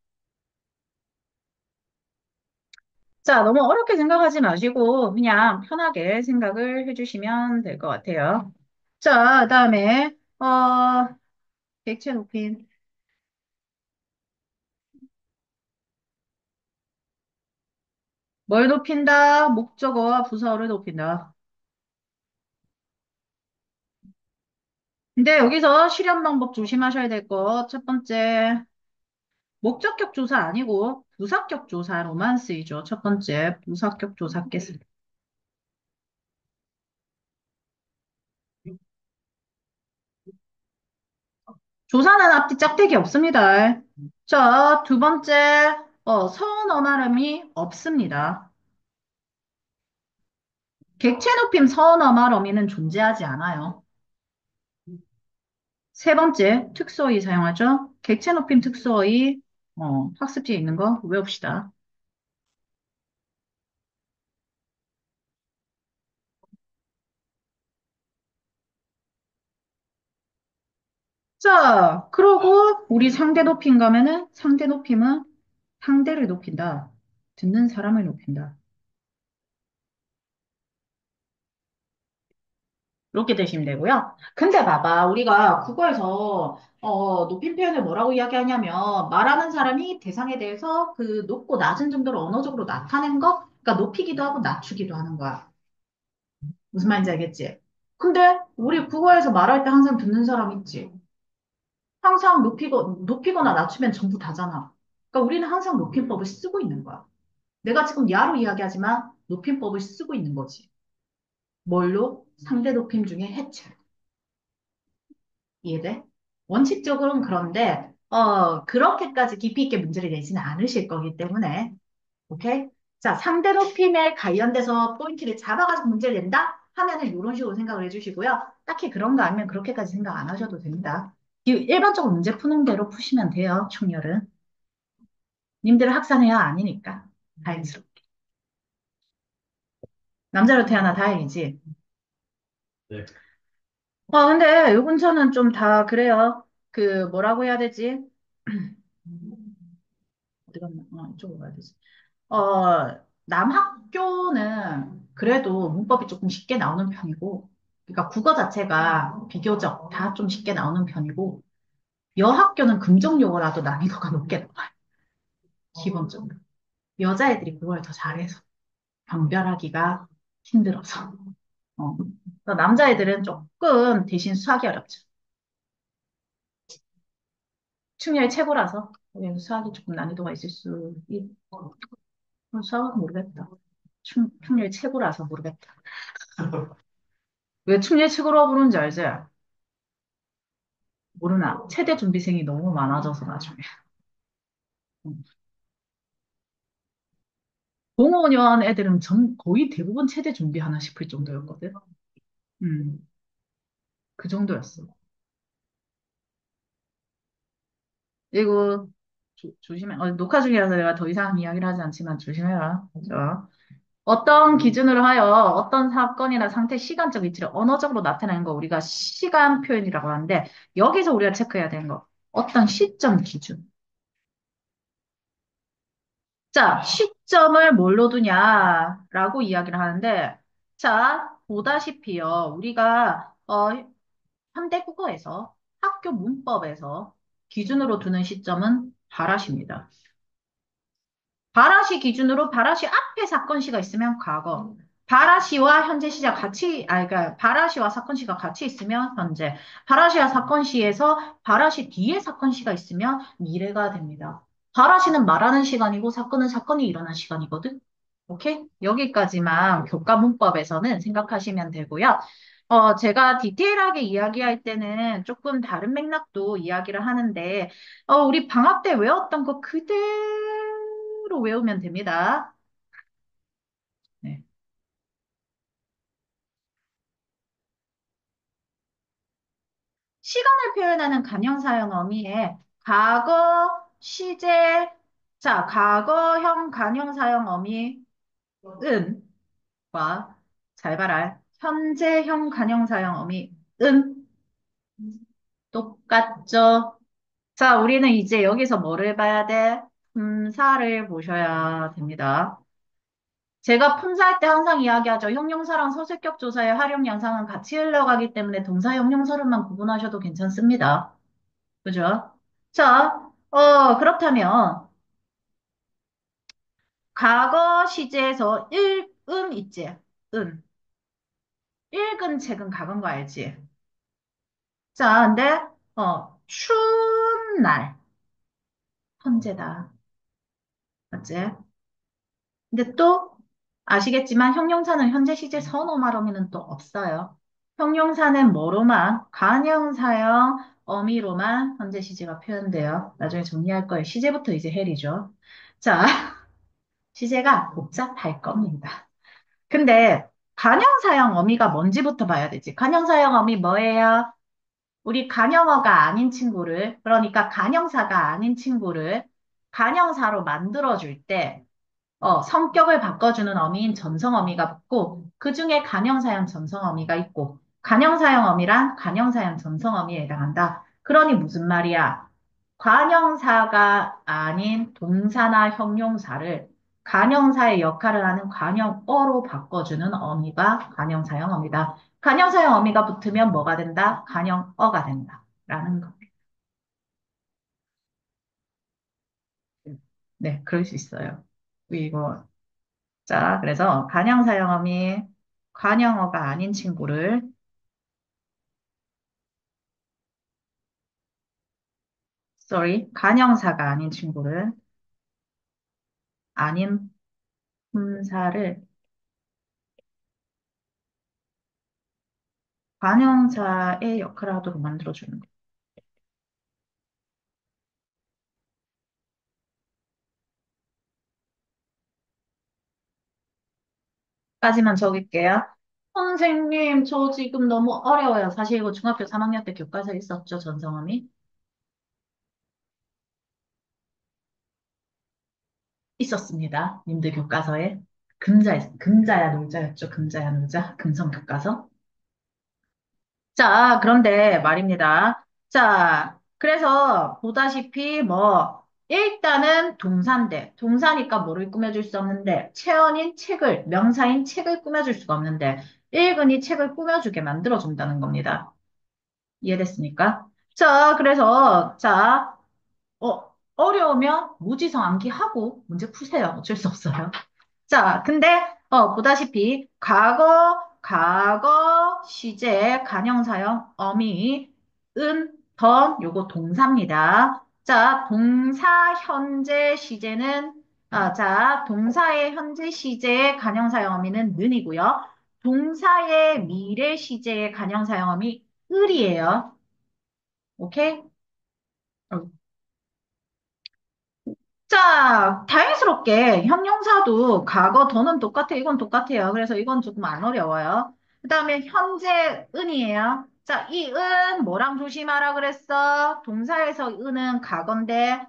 자, 너무 어렵게 생각하지 마시고 그냥 편하게 생각을 해주시면 될 것 같아요. 자, 그다음에 객체 높임. 뭘 높인다? 목적어와 부사어를 높인다. 근데 여기서 실현 방법 조심하셔야 될 것. 첫 번째, 목적격 조사 아니고 부사격 조사로만 쓰이죠. 첫 번째, 부사격 조사 깼을 때. 조사는 앞뒤 짝대기 없습니다. 자, 두 번째, 서운어 말음이 없습니다. 객체 높임 서운어 말어미는 존재하지 않아요. 세 번째, 특수어휘 사용하죠. 객체 높임 특수어휘, 학습지에 있는 거 외웁시다. 자, 그러고 우리 상대 높임 가면은 상대 높임은 상대를 높인다. 듣는 사람을 높인다. 이렇게 되시면 되고요. 근데 봐봐, 우리가 국어에서 높임 표현을 뭐라고 이야기하냐면 말하는 사람이 대상에 대해서 그 높고 낮은 정도를 언어적으로 나타낸 거, 그러니까 높이기도 하고 낮추기도 하는 거야. 무슨 말인지 알겠지? 근데 우리 국어에서 말할 때 항상 듣는 사람 있지. 항상 높이거나 낮추면 전부 다잖아. 그러니까 우리는 항상 높임법을 쓰고 있는 거야. 내가 지금 야로 이야기하지만 높임법을 쓰고 있는 거지. 뭘로? 상대 높임 중에 해체. 이해돼? 원칙적으로는 그런데, 그렇게까지 깊이 있게 문제를 내지는 않으실 거기 때문에, 오케이? 자, 상대 높임에 관련돼서 포인트를 잡아가지고 문제를 낸다? 하면은 이런 식으로 생각을 해주시고요. 딱히 그런 거 아니면 그렇게까지 생각 안 하셔도 됩니다. 일반적으로 문제 푸는 대로 푸시면 돼요, 총열은. 님들은 학사네요? 아니니까. 다행스럽게. 남자로 태어나 다행이지. 네. 근데 요 근처는 좀 다 그래요. 그, 뭐라고 해야 되지? 어디 갔나? 이쪽으로 가야 되지. 남학교는 그래도 문법이 조금 쉽게 나오는 편이고, 그러니까 국어 자체가 비교적 다 좀 쉽게 나오는 편이고, 여학교는 금정 용어라도 난이도가 높게 나와요. 기본적으로. 여자애들이 그걸 더 잘해서. 변별하기가 힘들어서. 그래서 남자애들은 조금 대신 수학이 어렵죠. 충렬이 최고라서. 수학이 조금 난이도가 있을 수, 수학은 모르겠다. 충렬이 최고라서 모르겠다. 왜 충렬 최고라고 부르는지 알지? 모르나? 체대 준비생이 너무 많아져서 나중에. 음. 공원년 애들은 거의 대부분 체대 준비하나 싶을 정도였거든. 음, 그 정도였어. 그리고 조심해. 녹화 중이라서 내가 더 이상 이야기를 하지 않지만 조심해라. 그죠? 어떤 기준으로 하여 어떤 사건이나 상태 시간적 위치를 언어적으로 나타내는 거 우리가 시간 표현이라고 하는데 여기서 우리가 체크해야 되는 거 어떤 시점 기준. 자, 시점을 뭘로 두냐라고 이야기를 하는데 자, 보다시피요. 우리가 현대 국어에서 학교 문법에서 기준으로 두는 시점은 발화시입니다. 발화시 기준으로 발화시 앞에 사건 시가 있으면 과거, 발화시와 현재 시가 같이, 그러니까 발화시와 사건 시가 같이 있으면 현재, 발화시와 사건 시에서 발화시 뒤에 사건 시가 있으면 미래가 됩니다. 발화시는 말하는 시간이고 사건은 사건이 일어난 시간이거든. 오케이? 여기까지만 교과 문법에서는 생각하시면 되고요. 제가 디테일하게 이야기할 때는 조금 다른 맥락도 이야기를 하는데, 우리 방학 때 외웠던 거 그대로 외우면 됩니다. 네. 시간을 표현하는 간형사용 어미에 과거, 시제, 자, 과거형 간형사용 어미은, 과, 잘 봐라. 현재형 간형사용 어미은 똑같죠? 자, 우리는 이제 여기서 뭐를 봐야 돼? 품사를 보셔야 됩니다. 제가 품사할 때 항상 이야기하죠. 형용사랑 서술격 조사의 활용 양상은 같이 흘러가기 때문에 동사 형용사로만 구분하셔도 괜찮습니다. 그죠? 자, 그렇다면 과거 시제에서 있지? 은. 읽은 책은 각은 거 알지? 자, 근데 추운 날 현재다. 맞지? 근데 또 아시겠지만 형용사는 현재 시제 선호 말어미는 또 없어요. 형용사는 뭐로만 관형사형 어미로만 현재 시제가 표현돼요. 나중에 정리할 거예요. 시제부터 이제 헬이죠. 자, 시제가 복잡할 겁니다. 근데 관형사형 어미가 뭔지부터 봐야 되지. 관형사형 어미 뭐예요? 우리 간영어가 아닌 친구를, 그러니까 간형사가 아닌 친구를 간형사로 만들어줄 때 성격을 바꿔주는 어미인 전성어미가 붙고 그 중에 간형사형 전성어미가 있고 간형사형 어미란 간형사형 전성어미에 해당한다. 그러니 무슨 말이야? 관형사가 아닌 동사나 형용사를 간형사의 역할을 하는 간형어로 바꿔주는 어미가 간형사형 어미다. 간형사형 어미가 붙으면 뭐가 된다? 간형어가 된다. 라는 거. 네, 그럴 수 있어요. 이거 자, 그래서 간형 사용어미 관형어가 아닌 친구를 간형사가 아닌 친구를 아닌 품사를 관형사의 역할을 하도록 만들어주는 것까지만 적을게요. 선생님, 저 지금 너무 어려워요. 사실 이거 중학교 3학년 때 교과서에 있었죠, 전성함이. 있었습니다. 님들 교과서에. 금자야 놀자였죠. 금자야 놀자. 금성 교과서. 자, 그런데 말입니다. 자, 그래서 보다시피 일단은 동사인데, 동사니까 뭐를 꾸며줄 수 없는데, 체언인 책을, 명사인 책을 꾸며줄 수가 없는데, 일근이 책을 꾸며주게 만들어준다는 겁니다. 이해됐습니까? 자, 그래서, 자, 어려우면 무지성 암기하고 문제 푸세요. 어쩔 수 없어요. 자, 근데, 보다시피, 과거, 시제, 간형사형, 어미, 요거 동사입니다. 자, 동사, 현재, 시제는, 자, 동사의 현재 시제의 간형사형 어미는 는이고요. 동사의 미래 시제의 간형사형 어미 을이에요. 오케이? 어, 자, 다행스럽게 형용사도 과거 더는 똑같아. 이건 똑같아요. 그래서 이건 조금 안 어려워요. 그 다음에 현재 은이에요. 자, 이 은 뭐랑 조심하라 그랬어? 동사에서 은은 과거인데,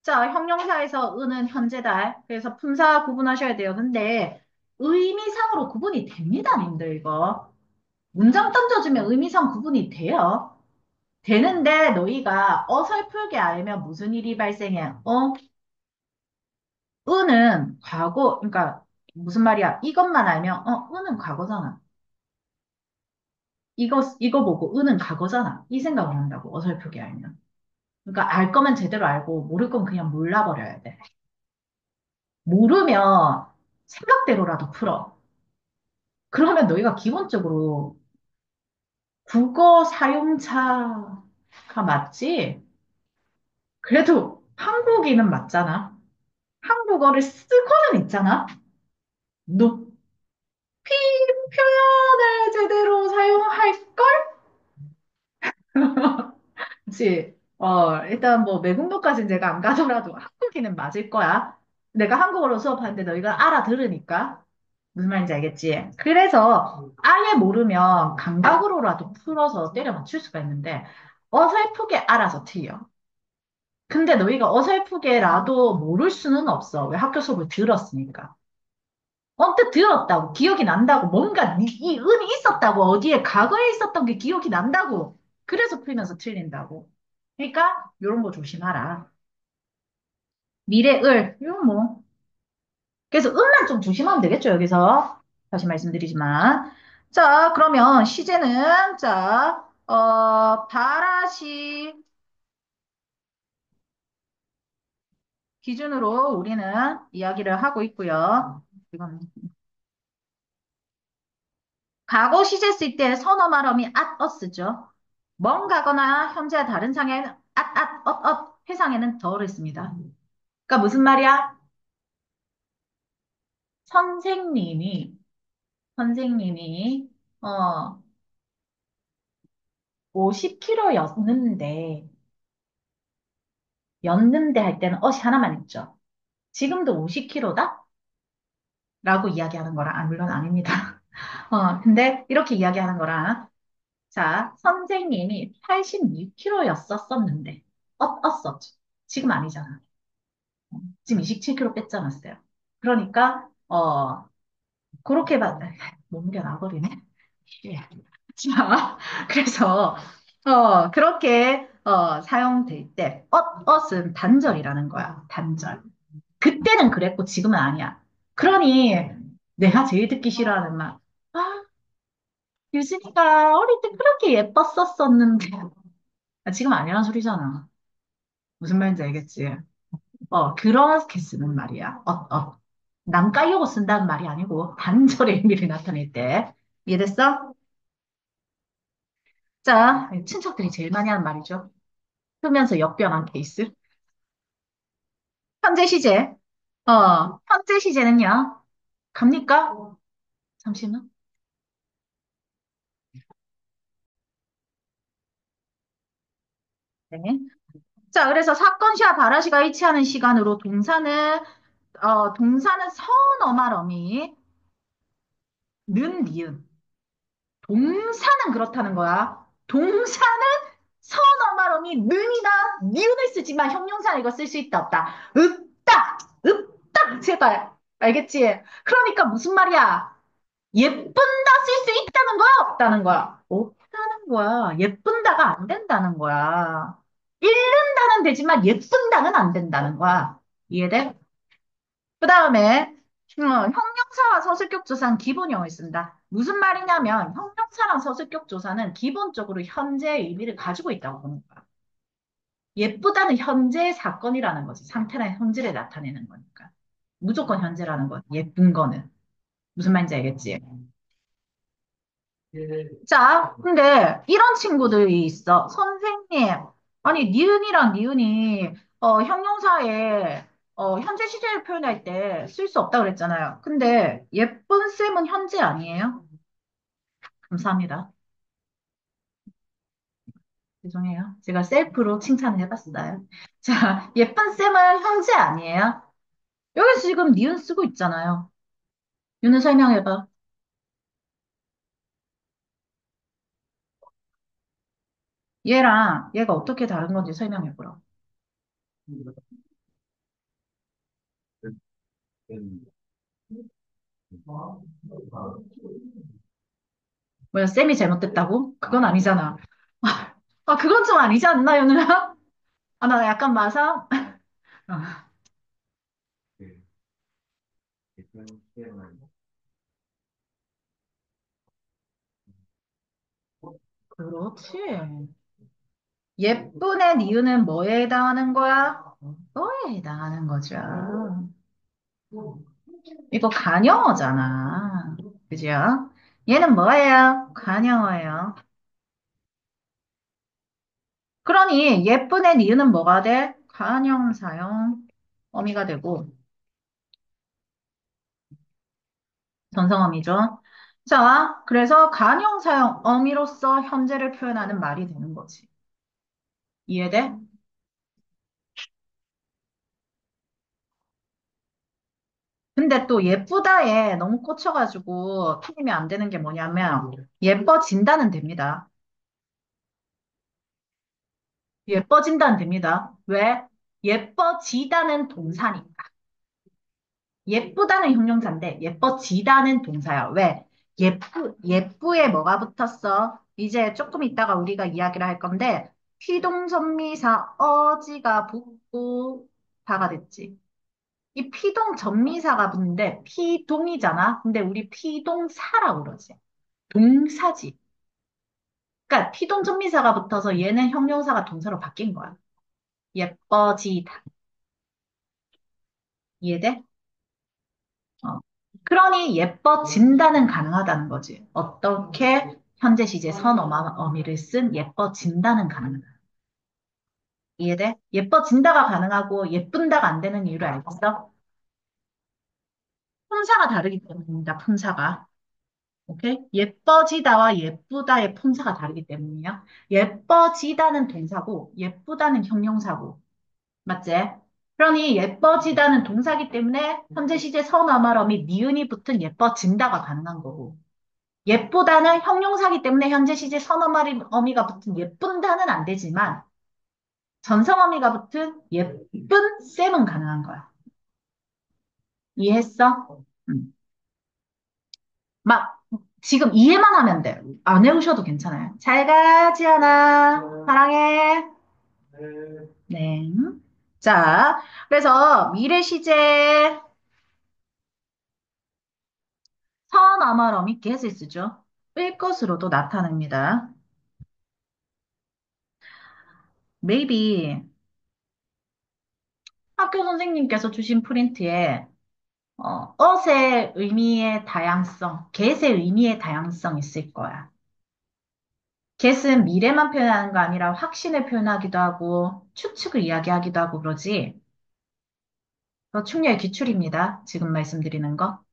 자, 형용사에서 은은 현재다. 그래서 품사 구분하셔야 돼요. 근데 의미상으로 구분이 됩니다, 님들 이거. 문장 던져주면 의미상 구분이 돼요. 되는데 너희가 어설프게 알면 무슨 일이 발생해? 은은 과거, 그러니까 무슨 말이야? 이것만 알면, 은은 과거잖아. 이거 보고 은은 과거잖아. 이 생각을 한다고, 어설프게 알면. 그러니까 알 거면 제대로 알고, 모를 건 그냥 몰라버려야 돼. 모르면 생각대로라도 풀어. 그러면 너희가 기본적으로 국어 사용자가 맞지? 그래도 한국인은 맞잖아. 한국어를 쓰고는 있잖아. 높이 표현을 제대로 사용할걸? 그치? 일단 외국노까지는 내가 안 가더라도 한국인은 맞을 거야. 내가 한국어로 수업하는데 너희가 알아들으니까. 무슨 말인지 알겠지? 그래서 아예 모르면 감각으로라도 풀어서 때려 맞출 수가 있는데 어설프게 알아서 틀려. 근데 너희가 어설프게라도 모를 수는 없어. 왜 학교 수업을 들었으니까. 언뜻 들었다고, 기억이 난다고, 뭔가 이 은이 있었다고, 어디에 과거에 있었던 게 기억이 난다고. 그래서 풀면서 틀린다고. 그러니까, 요런 거 조심하라. 미래을, 이건 뭐. 그래서 은만 좀 조심하면 되겠죠, 여기서. 다시 말씀드리지만. 자, 그러면 시제는, 자, 바라시 기준으로 우리는 이야기를 하고 있고요. 이건 과거 시제 쓸 때 선어 말음이 at, us죠. 뭔가거나 현재와 다른 상에는 해상에는 더를 씁니다. 그러니까 무슨 말이야? 선생님이, 선생님이, 어, 50kg였는데, 였는데 할 때는 어시 하나만 있죠. 지금도 50kg다? 라고 이야기하는 거랑, 물론 아닙니다. 근데 이렇게 이야기하는 거랑, 자, 선생님이 86kg였었었는데, 었었죠. 지금 아니잖아. 지금 27kg 뺐잖았어요. 그러니까, 그렇게 몸무게 나버리네. 예. 자, 그래서, 그렇게, 사용될 때, 엇은 단절이라는 거야. 단절. 그때는 그랬고, 지금은 아니야. 그러니, 내가 제일 듣기 싫어하는 말, 아, 유진이가 어릴 때 그렇게 예뻤었었는데, 지금 아니란 소리잖아. 무슨 말인지 알겠지? 그렇게 쓰는 말이야. 남 까려고 쓴다는 말이 아니고 단절의 의미를 나타낼 때. 이해됐어? 자, 친척들이 제일 많이 하는 말이죠. 쓰면서 역변한 케이스. 현재 시제. 현재 시제는요. 갑니까? 잠시만. 네. 자, 그래서 사건 시와 발화시가 일치하는 시간으로 동사는 선어말 어미, 는 니은. 동사는 그렇다는 거야. 동사는 선어 말음이 는이나 니은을 쓰지만 형용사는 이거 쓸 수 있다 없다. 제발. 알겠지? 그러니까 무슨 말이야? 예쁜다 쓸 수 있다는 거야? 없다는 거야? 없다는 거야. 예쁜다가 안 된다는 거야. 읽는다는 되지만 예쁜다는 안 된다는 거야. 이해돼? 그 다음에 형용사와 서술격 조사는 기본형을 쓴다. 무슨 말이냐면 형용사랑 서술격 조사는 기본적으로 현재의 의미를 가지고 있다고 보는 거야. 예쁘다는 현재의 사건이라는 거지. 상태나 현재를 나타내는 거니까. 무조건 현재라는 거야. 예쁜 거는. 무슨 말인지 알겠지? 자, 근데 이런 친구들이 있어. 선생님, 아니, 니은이랑 니은이 형용사에 현재 시제를 표현할 때 쓸 수 없다 그랬잖아요. 근데 예쁜 쌤은 현재 아니에요? 감사합니다. 죄송해요. 제가 셀프로 칭찬을 해봤어요. 자, 예쁜 쌤은 현재 아니에요? 여기서 지금 니은 쓰고 있잖아요. 니은 설명해봐. 얘랑 얘가 어떻게 다른 건지 설명해보라. 뭐야, 쌤이 잘못됐다고? 그건 아니잖아. 그건 좀 아니지 않나, 연우야? 나 약간 마상? 어, 그렇지. 예쁜의 니은은 뭐에 해당하는 거야? 뭐에 해당하는 거죠. 이거 간영어잖아. 그죠? 얘는 뭐예요? 간영어예요. 그러니 예쁜의 니은은 뭐가 돼? 간영사용 어미가 되고 전성어미죠. 자, 그래서 간영사용 어미로서 현재를 표현하는 말이 되는 거지. 이해돼? 근데 또 예쁘다에 너무 꽂혀가지고 틀리면 안 되는 게 뭐냐면 예뻐진다는 됩니다. 예뻐진다는 됩니다. 왜? 예뻐지다는 동사니까. 예쁘다는 형용사인데 예뻐지다는 동사야. 왜? 예쁘에 뭐가 붙었어? 이제 조금 있다가 우리가 이야기를 할 건데 피동전미사 어지가 붙고 다가 됐지. 이 피동전미사가 붙는데 피동이잖아. 근데 우리 피동사라고 그러지. 동사지. 그러니까 피동전미사가 붙어서 얘는 형용사가 동사로 바뀐 거야. 예뻐지다. 이해돼? 어. 그러니 예뻐진다는 가능하다는 거지. 어떻게 현재 시제 어미를 쓴 예뻐진다는 가능하다. 이해돼? 예뻐진다가 가능하고 예쁜다가 안 되는 이유를 알겠어? 품사가 다르기 때문입니다. 품사가. 오케이? 예뻐지다와 예쁘다의 품사가 다르기 때문이에요. 예뻐지다는 동사고 예쁘다는 형용사고. 맞지? 그러니 예뻐지다는 동사기 때문에 현재 시제 선어말어미 니은이 붙은 예뻐진다가 가능한 거고. 예쁘다는 형용사기 때문에 현재 시제 선어말이 어미가 붙은 예쁜다는 안 되지만 전성어미가 붙은 예쁜 쌤은 가능한 거야. 이해했어? 막 지금 이해만 하면 돼. 안 외우셔도 괜찮아요. 잘 가, 지연아. 사랑해. 네. 자, 그래서 미래 시제 선어말어미 get을 쓰죠. 을 것으로도 나타납니다. Maybe 학교 선생님께서 주신 프린트에 ot의 의미의 다양성, get의 의미의 다양성 있을 거야. get은 미래만 표현하는 거 아니라 확신을 표현하기도 하고 추측을 이야기하기도 하고 그러지. 충렬 기출입니다. 지금 말씀드리는 거.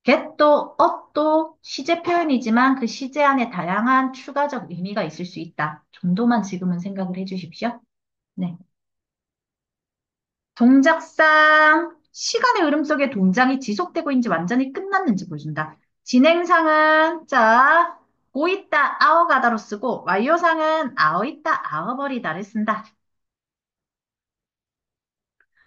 get도 ot도 시제 표현이지만 그 시제 안에 다양한 추가적 의미가 있을 수 있다. 정도만 지금은 생각을 해주십시오. 네. 동작상 시간의 흐름 속에 동작이 지속되고 있는지 완전히 끝났는지 보여준다. 진행상은 자, 고 있다 아어가다로 쓰고 완료상은 아어 있다 아어버리다를 쓴다.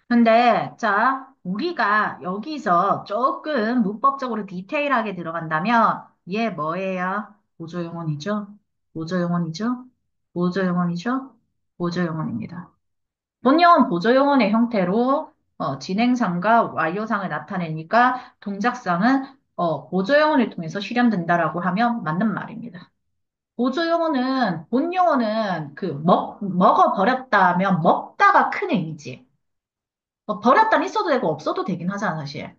근데, 자, 우리가 여기서 조금 문법적으로 디테일하게 들어간다면, 얘 뭐예요? 보조용언이죠? 보조용언이죠? 보조용언이죠? 보조용언입니다. 본용은 보조용언의 형태로 진행상과 완료상을 나타내니까 동작상은 보조용언을 통해서 실현된다라고 하면 맞는 말입니다. 보조용어는, 본용어는 먹어버렸다면 먹다가 큰 의미지. 버렸다는 있어도 되고 없어도 되긴 하잖아, 사실.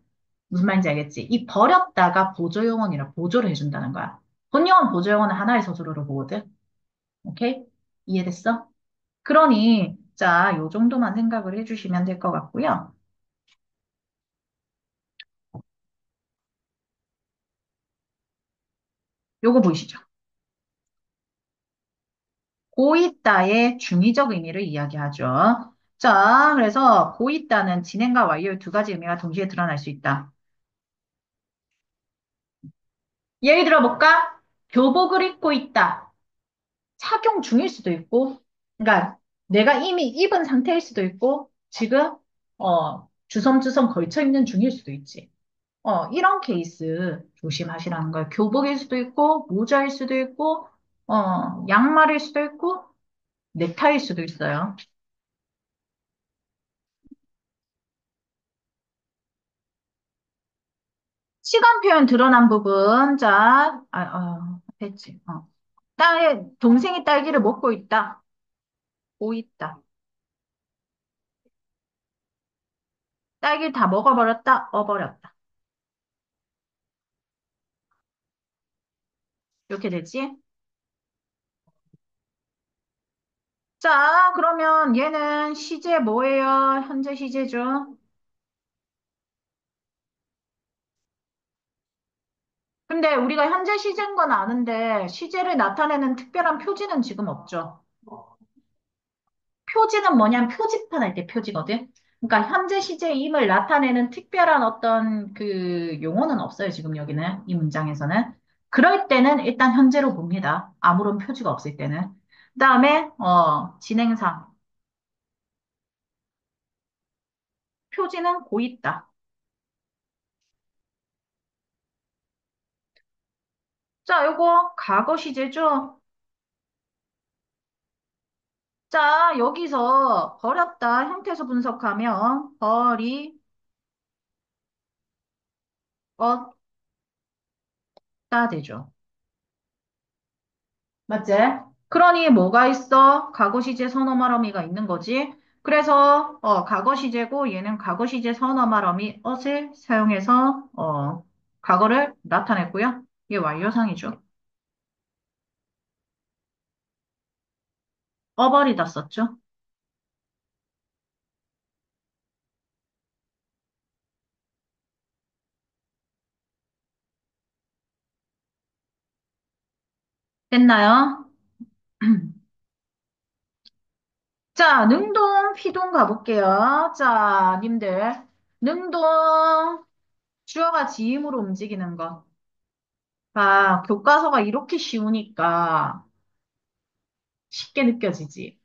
무슨 말인지 알겠지? 이 버렸다가 보조용어이라 보조를 해준다는 거야. 본용어는 보조용어는 하나의 서술어로 보거든. 오케이? 이해됐어? 그러니, 자, 요 정도만 생각을 해주시면 될 것 같고요. 요거 보이시죠? 고있다의 중의적 의미를 이야기하죠. 자, 그래서 고있다는 진행과 완료의 두 가지 의미가 동시에 드러날 수 있다. 예를 들어볼까? 교복을 입고 있다. 착용 중일 수도 있고, 그러니까 내가 이미 입은 상태일 수도 있고, 지금, 주섬주섬 걸쳐 입는 중일 수도 있지. 이런 케이스 조심하시라는 거예요. 교복일 수도 있고, 모자일 수도 있고, 양말일 수도 있고, 넥타이일 수도 있어요. 시간 표현 드러난 부분, 자, 됐지. 동생이 딸기를 먹고 있다. 고 있다. 딸기를 다 먹어버렸다. 어버렸다. 이렇게 되지? 자, 그러면 얘는 시제 뭐예요? 현재 시제죠. 근데 우리가 현재 시제인 건 아는데 시제를 나타내는 특별한 표지는 지금 없죠. 표지는 뭐냐면 표지판 할 때 표지거든. 그러니까 현재 시제임을 나타내는 특별한 어떤 그 용어는 없어요. 지금 여기는 이 문장에서는. 그럴 때는 일단 현재로 봅니다. 아무런 표지가 없을 때는. 그다음에 진행상 표지는 고 있다. 자, 요거 과거 시제죠. 자, 여기서 버렸다 형태에서 분석하면 버리었다 되죠. 맞지? 그러니 뭐가 있어? 과거 시제 선어 말어미가 있는 거지. 그래서 과거 시제고 얘는 과거 시제 선어 말어미 엇을 사용해서 과거를 나타냈고요. 이게 완료상이죠. 어버리다 썼죠. 됐나요? 자, 능동, 피동 가볼게요. 자, 님들. 능동, 주어가 지음으로 움직이는 것. 아, 교과서가 이렇게 쉬우니까 쉽게 느껴지지.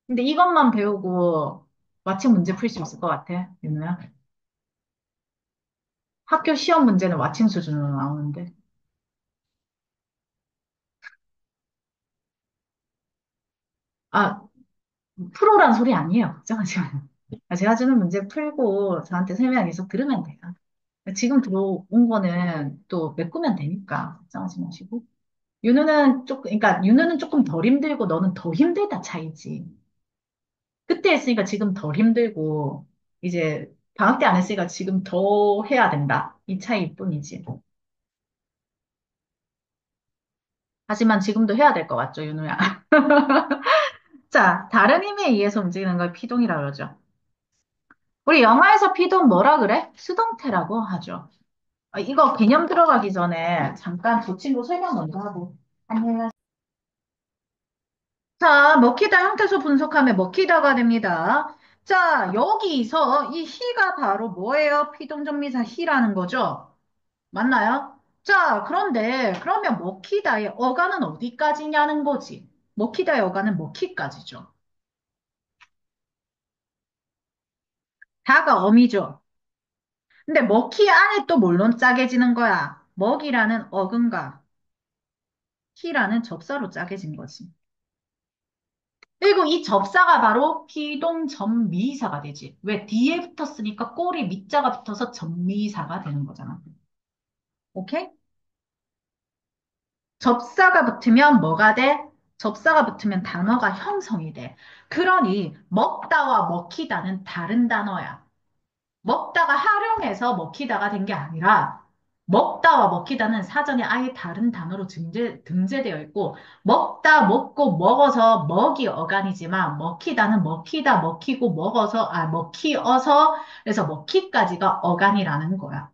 근데 이것만 배우고 마침 문제 풀 수 있을 것 같아, 윤우야. 학교 시험 문제는 마침 수준으로 나오는데. 아, 프로란 소리 아니에요. 걱정하지 마요. 제가 주는 문제 풀고 저한테 설명 계속 들으면 돼요. 지금 들어온 거는 또 메꾸면 되니까 걱정하지 마시고. 그러니까 윤우는 조금 덜 힘들고 너는 더 힘들다 차이지. 그때 했으니까 지금 덜 힘들고, 이제 방학 때 안 했으니까 지금 더 해야 된다. 이 차이일 뿐이지. 하지만 지금도 해야 될 것 같죠, 윤우야? 자, 다른 힘에 의해서 움직이는 걸 피동이라고 그러죠. 우리 영화에서 피동 뭐라 그래? 수동태라고 하죠. 이거 개념 들어가기 전에 잠깐 두 친구 설명 먼저 하고. 안녕하세요. 자, 먹히다 형태소 분석하면 먹히다가 됩니다. 자, 여기서 이 히가 바로 뭐예요? 피동전미사 히라는 거죠? 맞나요? 자, 그런데 그러면 먹히다의 어간은 어디까지냐는 거지. 먹히다의 어간은 먹히까지죠. 다가 어미죠. 근데 먹기 안에 또 뭘로 짜개지는 거야? 먹이라는 어근과 키라는 접사로 짜개진 거지. 그리고 이 접사가 바로 피동전미사가 되지. 왜? 뒤에 붙었으니까 꼬리 밑자가 붙어서 전미사가 되는 거잖아. 오케이? 접사가 붙으면 뭐가 돼? 접사가 붙으면 단어가 형성이 돼. 그러니 먹다와 먹히다는 다른 단어야. 먹다가 활용해서 먹히다가 된 게 아니라 먹다와 먹히다는 사전에 아예 다른 단어로 등재되어 있고 먹다, 먹고, 먹어서 먹이 어간이지만 먹히다는 먹히다, 먹히고, 먹어서, 먹히어서 그래서 먹히까지가 어간이라는 거야.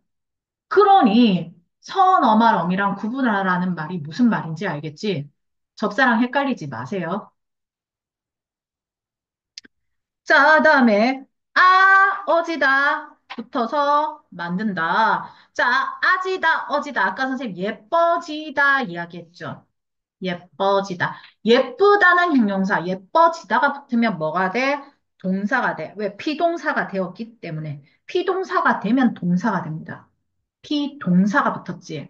그러니 선어말어미랑 구분하라는 말이 무슨 말인지 알겠지? 접사랑 헷갈리지 마세요. 자, 다음에 어지다 붙어서 만든다. 자, 아지다, 어지다. 아까 선생님 예뻐지다 이야기했죠. 예뻐지다. 예쁘다는 형용사, 예뻐지다가 붙으면 뭐가 돼? 동사가 돼. 왜? 피동사가 되었기 때문에. 피동사가 되면 동사가 됩니다. 피동사가 붙었지.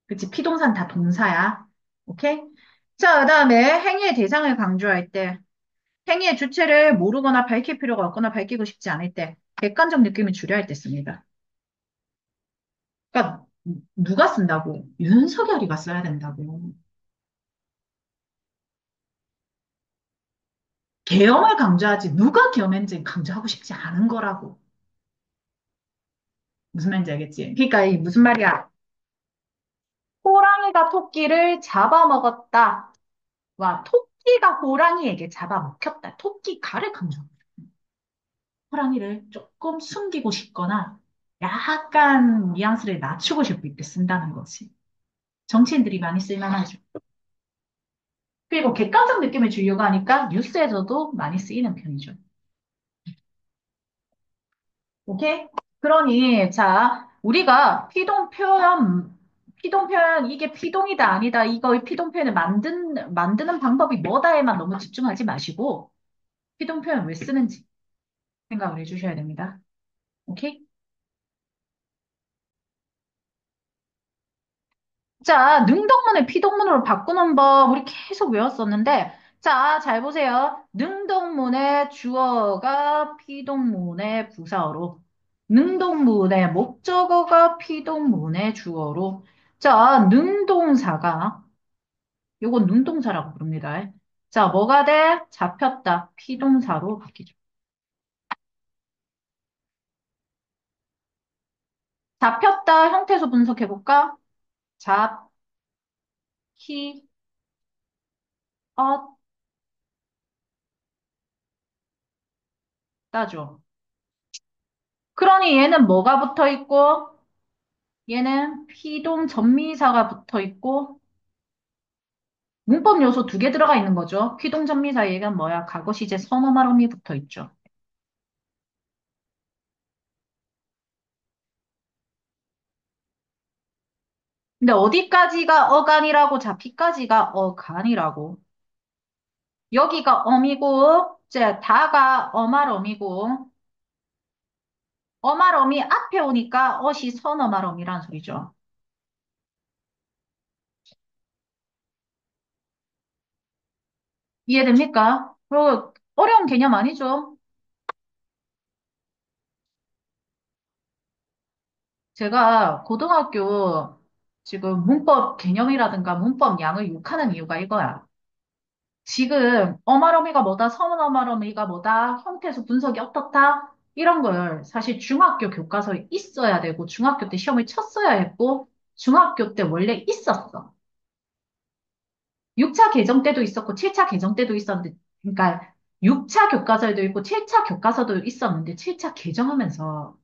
그치? 피동사는 다 동사야. 오케이? 자, 그다음에 행위의 대상을 강조할 때 행위의 주체를 모르거나 밝힐 필요가 없거나 밝히고 싶지 않을 때, 객관적 느낌을 주려할 때 씁니다. 그러니까 누가 쓴다고? 윤석열이가 써야 된다고. 계엄을 강조하지 누가 계엄했는지 강조하고 싶지 않은 거라고. 무슨 말인지 알겠지? 그러니까 이 무슨 말이야? 호랑이가 토끼를 잡아먹었다. 와, 토끼가 호랑이에게 잡아먹혔다. 토끼가를 강조. 호랑이를 조금 숨기고 싶거나 약간 뉘앙스를 낮추고 싶을 때 쓴다는 거지. 정치인들이 많이 쓸만하죠. 그리고 객관적 느낌을 주려고 하니까 뉴스에서도 많이 쓰이는 편이죠. 오케이? 그러니, 자, 우리가 피동 표현, 이게 피동이다, 아니다, 이거 피동 표현을 만드는 방법이 뭐다에만 너무 집중하지 마시고, 피동 표현 왜 쓰는지 생각을 해주셔야 됩니다. 오케이? 자, 능동문을 피동문으로 바꾸는 법, 우리 계속 외웠었는데, 자, 잘 보세요. 능동문의 주어가 피동문의 부사어로, 능동문의 목적어가 피동문의 주어로, 자, 능동사가, 요건 능동사라고 부릅니다. 자, 뭐가 돼? 잡혔다. 피동사로 바뀌죠. 잡혔다 형태소 분석해볼까? 잡히, 었다죠. 그러니 얘는 뭐가 붙어 있고, 얘는 피동 전미사가 붙어 있고 문법 요소 두 개 들어가 있는 거죠. 피동 전미사 얘가 뭐야? 과거 시제 선어 말음이 붙어 있죠. 근데 어디까지가 어간이라고 잡히까지가 어간이라고. 여기가 어미고 이제 다가 어말어미고 어말어미 앞에 오니까 어시 선어 말어미란 소리죠. 이해됩니까? 어려운 개념 아니죠? 제가 고등학교 지금 문법 개념이라든가 문법 양을 욕하는 이유가 이거야. 지금 어마러미가 뭐다, 서문 어마러미가 뭐다, 형태소 분석이 어떻다, 이런 걸 사실 중학교 교과서에 있어야 되고, 중학교 때 시험을 쳤어야 했고, 중학교 때 원래 있었어. 6차 개정 때도 있었고, 7차 개정 때도 있었는데, 그러니까 6차 교과서에도 있고, 7차 교과서도 있었는데, 7차 개정하면서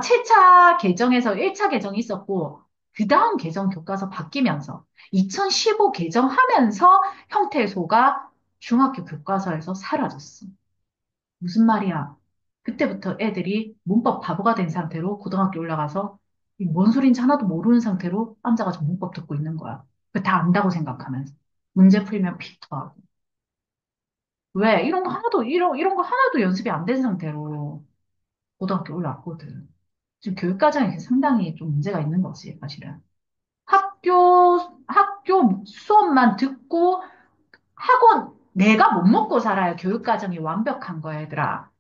7차 개정에서 1차 개정이 있었고, 그 다음 개정 교과서 바뀌면서, 2015 개정하면서 형태소가 중학교 교과서에서 사라졌어. 무슨 말이야? 그때부터 애들이 문법 바보가 된 상태로 고등학교 올라가서 이뭔 소린지 하나도 모르는 상태로 앉아가지고 문법 듣고 있는 거야. 다 안다고 생각하면서. 문제 풀면 필터하고. 왜? 이런 거 하나도 연습이 안 된 상태로 고등학교 올라왔거든. 지금 교육과정이 상당히 좀 문제가 있는 거지, 사실은. 학교 수업만 듣고 학원, 내가 못 먹고 살아야 교육과정이 완벽한 거야, 얘들아.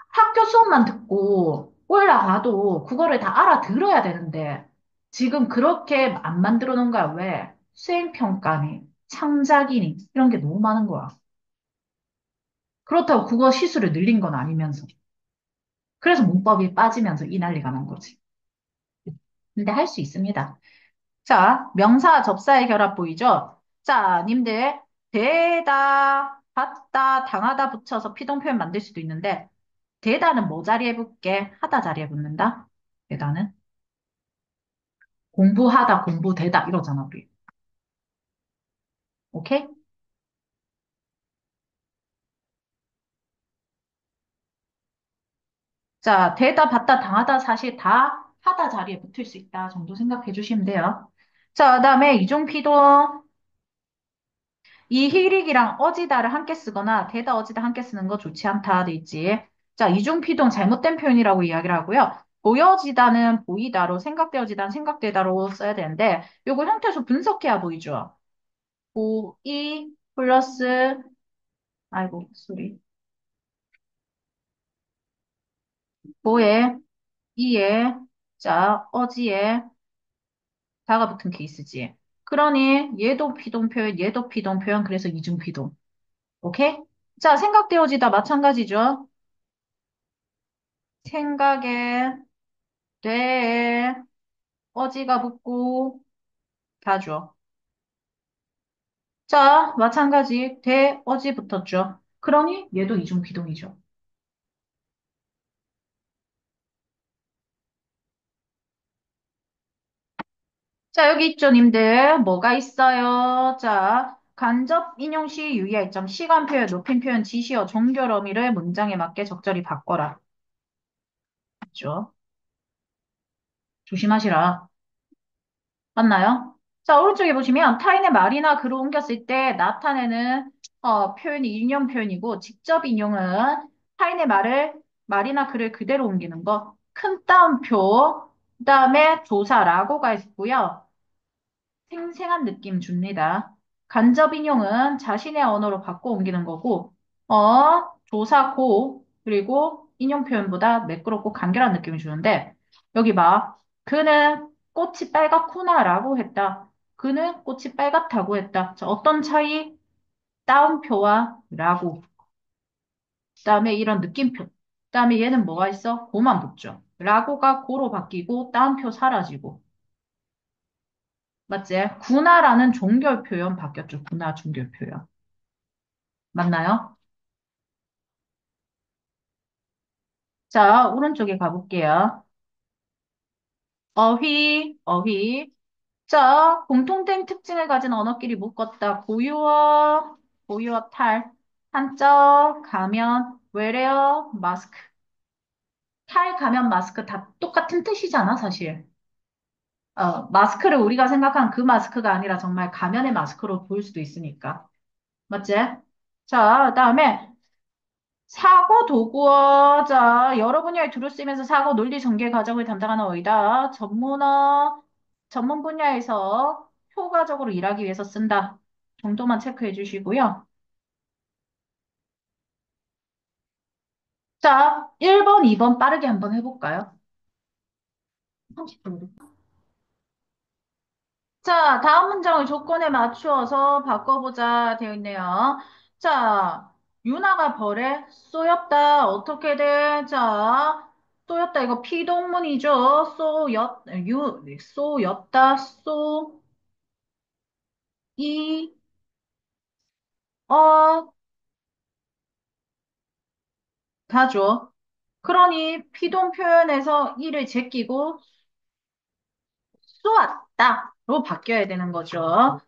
학교 수업만 듣고 올라가도 그거를 다 알아들어야 되는데, 지금 그렇게 안 만들어 놓은 거야. 왜? 수행평가니, 창작이니, 이런 게 너무 많은 거야. 그렇다고 국어 시수를 늘린 건 아니면서. 그래서 문법이 빠지면서 이 난리가 난 거지. 근데 할 수 있습니다. 자, 명사, 접사의 결합 보이죠? 자, 님들, 대다, 받다, 당하다 붙여서 피동 표현 만들 수도 있는데, 대다는 뭐 자리에 붙게? 하다 자리에 붙는다? 대다는? 공부하다, 공부되다, 이러잖아, 우리. 오케이? 자, 대다, 받다, 당하다 사실 다 하다 자리에 붙을 수 있다 정도 생각해 주시면 돼요. 자, 그다음에 이중피동. 이 희릭이랑 어지다를 함께 쓰거나 대다 어지다 함께 쓰는 거 좋지 않다 돼 있지. 자, 이중피동 잘못된 표현이라고 이야기를 하고요. 보여지다는 보이다로 생각되어지다는 생각되다로 써야 되는데 요거 형태에서 분석해야 보이죠. 보이 플러스 아이고 소리 보에 이에 자 어지에 다가 붙은 케이스지. 그러니 얘도 피동 표현 얘도 피동 표현 그래서 이중피동. 오케이? 자 생각되어지다 마찬가지죠. 생각에 돼 어지가 붙고 다 줘. 자, 마찬가지 돼 어지 붙었죠. 그러니 얘도 이중 피동이죠. 자, 여기 있죠, 님들. 뭐가 있어요? 자, 간접 인용시 유의할 점, 시간 표현, 높임 표현, 지시어, 종결 어미를 문장에 맞게 적절히 바꿔라. 있죠? 조심하시라. 맞나요? 자, 오른쪽에 보시면 타인의 말이나 글을 옮겼을 때 나타내는 표현이 인용 표현이고 직접 인용은 타인의 말이나 글을 그대로 옮기는 거. 큰 따옴표, 그다음에 조사라고가 있고요. 생생한 느낌 줍니다. 간접 인용은 자신의 언어로 바꿔 옮기는 거고, 조사고, 그리고 인용 표현보다 매끄럽고 간결한 느낌을 주는데, 여기 봐. 그는 꽃이 빨갛구나라고 했다. 그는 꽃이 빨갛다고 했다. 자, 어떤 차이? 따옴표와 라고. 그다음에 이런 느낌표. 그다음에 얘는 뭐가 있어? 고만 붙죠. 라고가 고로 바뀌고 따옴표 사라지고. 맞지? 구나라는 종결 표현 바뀌었죠. 구나 종결 표현. 맞나요? 자, 오른쪽에 가볼게요. 어휘. 자, 공통된 특징을 가진 언어끼리 묶었다. 고유어 탈, 한자, 가면, 외래어, 마스크. 탈, 가면, 마스크 다 똑같은 뜻이잖아, 사실. 마스크를 우리가 생각한 그 마스크가 아니라 정말 가면의 마스크로 보일 수도 있으니까. 맞지? 자, 그다음에 사고 도구어. 자, 여러 분야의 두루 쓰면서 사고 논리 전개 과정을 담당하는 어이다. 전문 분야에서 효과적으로 일하기 위해서 쓴다. 정도만 체크해 주시고요. 자, 1번, 2번 빠르게 한번 해볼까요? 30분. 자, 다음 문장을 조건에 맞추어서 바꿔보자 되어 있네요. 자, 유나가 벌에 쏘였다. 어떻게 돼? 자, 쏘였다. 이거 피동문이죠. 쏘였다. 이, 어, 다죠. 그러니 피동 표현에서 이를 제끼고 쏘았다로 바뀌어야 되는 거죠.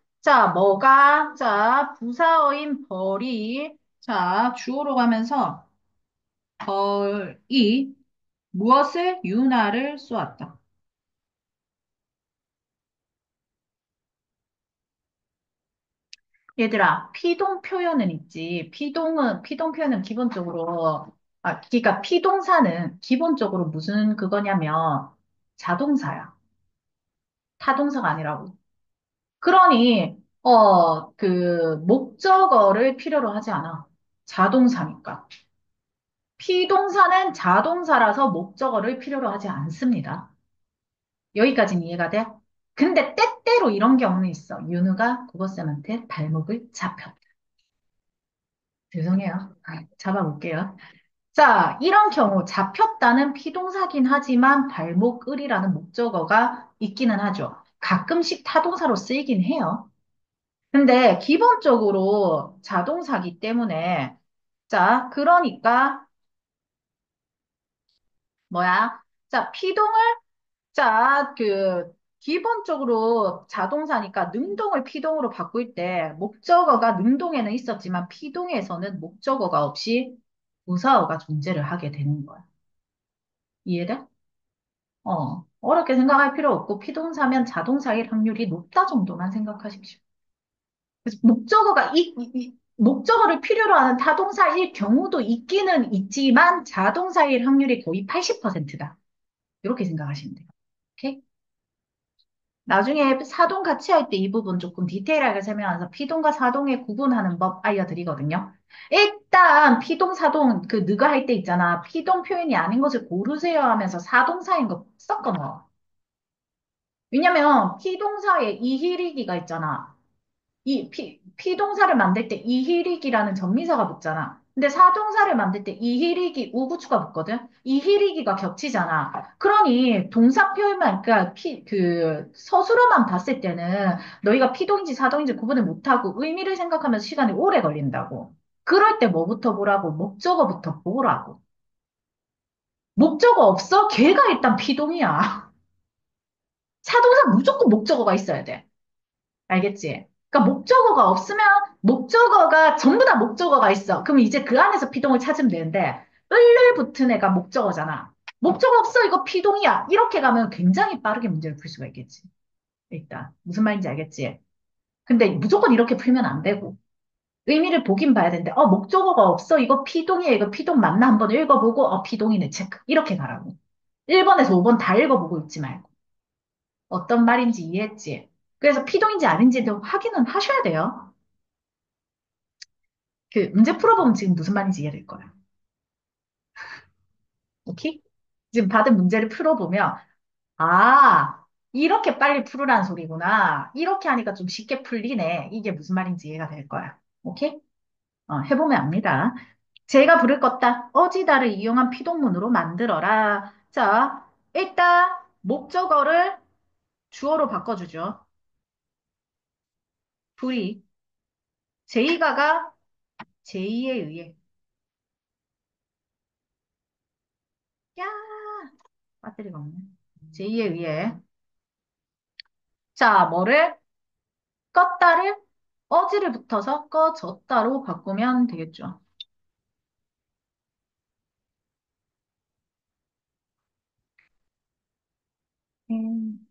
자, 부사어인 벌이, 자, 주어로 가면서 벌이 무엇을 유나를 쏘았다. 얘들아, 피동 표현은 있지. 피동 표현은 기본적으로, 그러니까 피동사는 기본적으로 무슨 그거냐면 자동사야. 타동사가 아니라고. 그러니, 목적어를 필요로 하지 않아. 자동사니까. 피동사는 자동사라서 목적어를 필요로 하지 않습니다. 여기까지는 이해가 돼? 근데 때때로 이런 경우는 있어. 윤우가 국어쌤한테 발목을 잡혔다. 죄송해요. 잡아볼게요. 자, 이런 경우 잡혔다는 피동사긴 하지만 발목을이라는 목적어가 있기는 하죠. 가끔씩 타동사로 쓰이긴 해요. 근데 기본적으로 자동사기 때문에 자, 그러니까 뭐야? 자, 기본적으로 자동사니까 능동을 피동으로 바꿀 때 목적어가 능동에는 있었지만 피동에서는 목적어가 없이 부사어가 존재를 하게 되는 거야. 이해돼? 어렵게 생각할 필요 없고 피동사면 자동사일 확률이 높다 정도만 생각하십시오. 그래서 목적어를 필요로 하는 타동사일 경우도 있기는 있지만 자동사일 확률이 거의 80%다. 이렇게 생각하시면 돼요. 오케이? 나중에 사동 같이 할 때 이 부분 조금 디테일하게 설명해서 피동과 사동의 구분하는 법 알려드리거든요. 일단 피동, 사동 그 느가 할 때 있잖아. 피동 표현이 아닌 것을 고르세요 하면서 사동사인 거 섞어 넣어. 왜냐면 피동사에 이히리기가 있잖아. 피동사를 만들 때 이히리기라는 전미사가 붙잖아. 근데 사동사를 만들 때 이히리기 우구추가 붙거든. 이히리기가 겹치잖아. 그러니 동사 표현만 그러니까 서술어만 봤을 때는 너희가 피동인지 사동인지 구분을 못하고 의미를 생각하면서 시간이 오래 걸린다고. 그럴 때 뭐부터 보라고? 목적어부터 보라고. 목적어 없어? 걔가 일단 피동이야. 사동사 무조건 목적어가 있어야 돼. 알겠지? 그러니까 목적어가 없으면 목적어가 전부 다 목적어가 있어. 그럼 이제 그 안에서 피동을 찾으면 되는데 을을 붙은 애가 목적어잖아. 목적어 없어 이거 피동이야. 이렇게 가면 굉장히 빠르게 문제를 풀 수가 있겠지. 일단 무슨 말인지 알겠지? 근데 무조건 이렇게 풀면 안 되고 의미를 보긴 봐야 되는데 목적어가 없어 이거 피동이야 이거 피동 맞나 한번 읽어보고 피동이네 체크 이렇게 가라고. 1번에서 5번 다 읽어보고 있지 말고. 어떤 말인지 이해했지? 그래서 피동인지 아닌지도 확인은 하셔야 돼요. 그 문제 풀어보면 지금 무슨 말인지 이해될 거야. 오케이? 지금 받은 문제를 풀어보면, 아, 이렇게 빨리 풀으라는 소리구나. 이렇게 하니까 좀 쉽게 풀리네. 이게 무슨 말인지 이해가 될 거야. 오케이? 해보면 압니다. 제가 부를 껐다. 어지다를 이용한 피동문으로 만들어라. 자, 일단 목적어를 주어로 바꿔주죠. 불이. 제이가가 제이에 의해. 야, 배터리가 없네. 제이에 의해. 자, 뭐를? 껐다를 어지를 붙어서 꺼졌다로 바꾸면 되겠죠.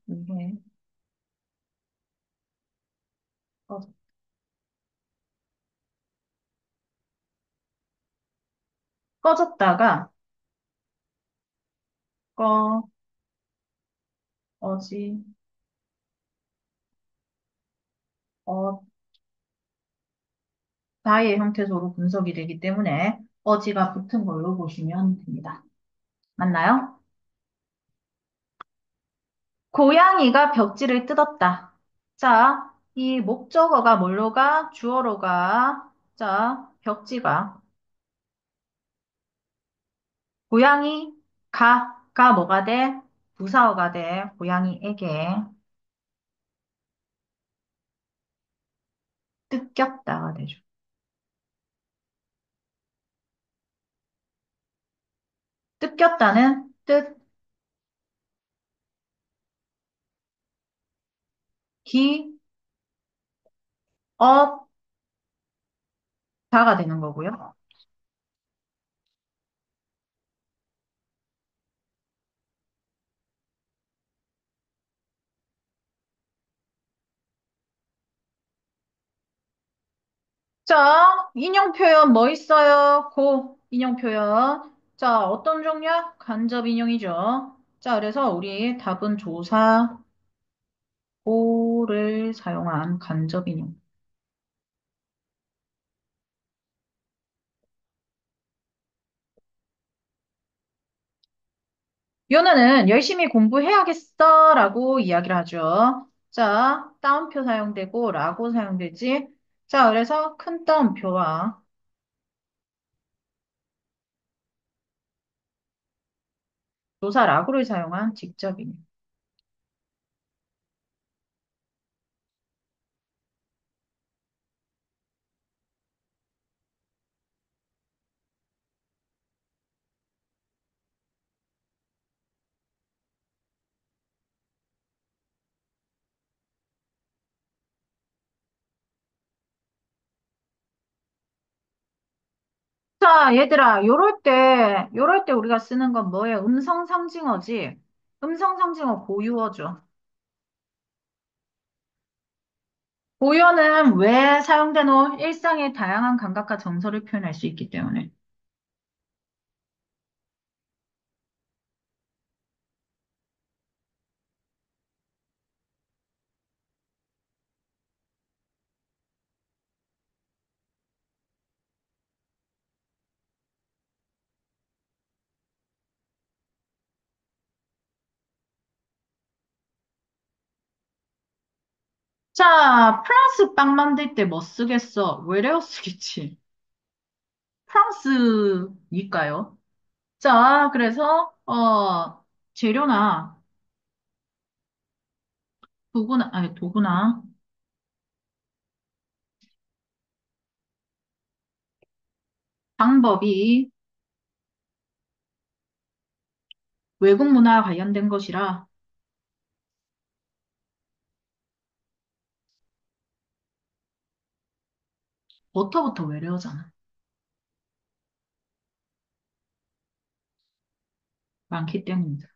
이게 꺼- 꺼졌다가 꺼, 어지, 다의 형태소로 분석이 되기 때문에 어지가 붙은 걸로 보시면 됩니다. 맞나요? 고양이가 벽지를 뜯었다. 자, 이 목적어가 뭘로 가? 주어로 가. 자, 벽지가. 고양이, 가 뭐가 돼? 부사어가 돼. 고양이에게. 뜯겼다가 되죠. 뜯겼다는 뜻, 기, 다가 되는 거고요. 자, 인용 표현 뭐 있어요? 고, 인용 표현. 자, 어떤 종류야? 간접 인용이죠. 자, 그래서 우리 답은 조사, 고를 사용한 간접 인용. 요는 열심히 공부해야겠어 라고 이야기를 하죠. 자, 따옴표 사용되고 라고 사용되지. 자, 그래서 큰 따옴표와 조사 라고를 사용한 직접 인용. 자, 얘들아, 요럴 때 우리가 쓰는 건 뭐예요? 음성 상징어지. 음성 상징어 고유어죠. 고유어는 왜 사용되노? 일상의 다양한 감각과 정서를 표현할 수 있기 때문에. 자, 프랑스 빵 만들 때 뭐 쓰겠어? 외래어 쓰겠지. 프랑스니까요. 자, 그래서, 재료나 도구나, 아니, 도구나 방법이 외국 문화와 관련된 것이라 버터부터 외래어잖아. 많기 때문이다.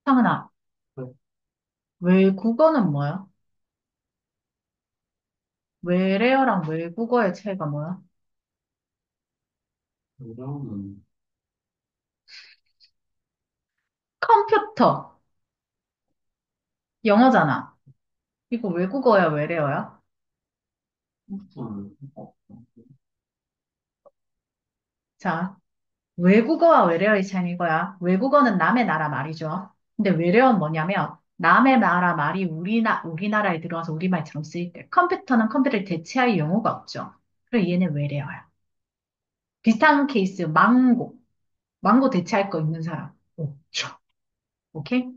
상은아, 네. 외국어는 뭐야? 외래어랑 외국어의 차이가 뭐야? 그러면 컴퓨터, 영어잖아. 이거 외국어야, 외래어야? 컴퓨터는 자, 외국어와 외래어의 차이는 이거야. 외국어는 남의 나라 말이죠. 근데 외래어는 뭐냐면, 남의 나라 말이 우리나라에 들어와서 우리말처럼 쓰일 때, 컴퓨터는 컴퓨터를 대체할 용어가 없죠. 그래, 얘는 외래어야. 비슷한 케이스, 망고. 망고 대체할 거 있는 사람. 없죠. 오케이?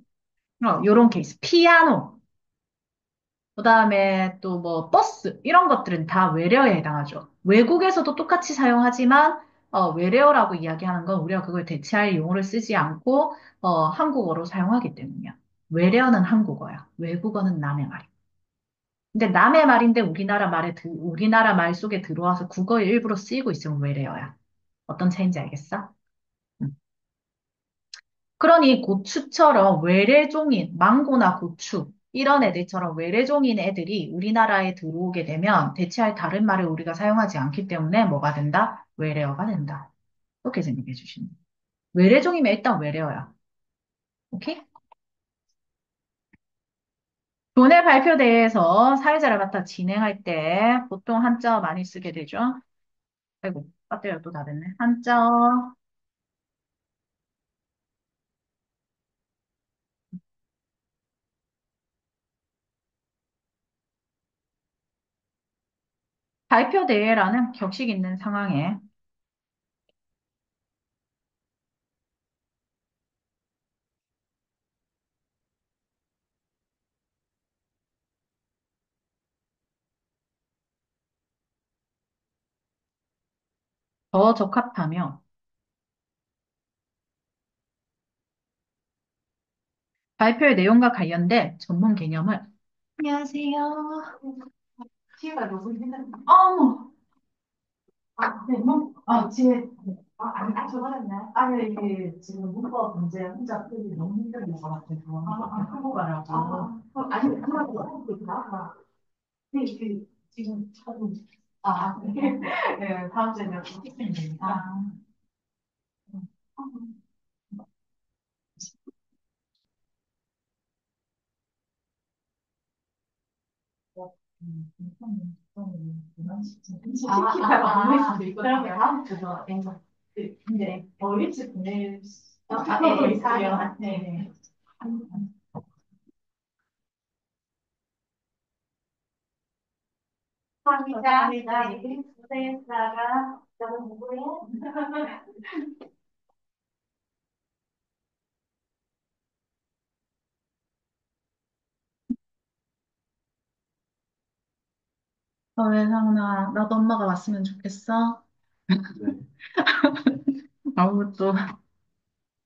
요런 케이스. 피아노. 그 다음에 또 뭐 버스 이런 것들은 다 외래어에 해당하죠. 외국에서도 똑같이 사용하지만 외래어라고 이야기하는 건 우리가 그걸 대체할 용어를 쓰지 않고 한국어로 사용하기 때문이야. 외래어는 한국어야. 외국어는 남의 말이야. 근데 남의 말인데 우리나라 말 속에 들어와서 국어의 일부로 쓰이고 있으면 외래어야. 어떤 차이인지 알겠어? 음. 그러니 고추처럼 외래종인, 망고나 고추, 이런 애들처럼 외래종인 애들이 우리나라에 들어오게 되면 대체할 다른 말을 우리가 사용하지 않기 때문에 뭐가 된다? 외래어가 된다. 이렇게 생각해 주시면 돼요. 외래종이면 일단 외래어야. 오케이? 교내 발표대회에서 사회자를 맡아 진행할 때 보통 한자 많이 쓰게 되죠. 아이고, 배터리가 또 다 됐네. 한자, 발표대회라는 격식 있는 상황에 더 적합하며 발표의 내용과 관련된 전문 개념을 안녕하세요. 지혜가 너무 힘들다. 어머, 네, 뭐, 지혜. 아니, 저번에 아니, 이게 지금 문법 문제 혼자 풀기 너무 힘든 것 같아서 하고 가라고. 아니, 하나도 안 하고 나가. 근데 지금 하고, 네. 네, 다음 주에 내가 좀 팁을 드리니까. 그러면 다음 주서 근데 일찍 보낼 수 있으면 네. 감사합니다. 고생했다가 너무 무고해. 왜, 상훈아, 나도 엄마가 왔으면 좋겠어. 네. 아무것도.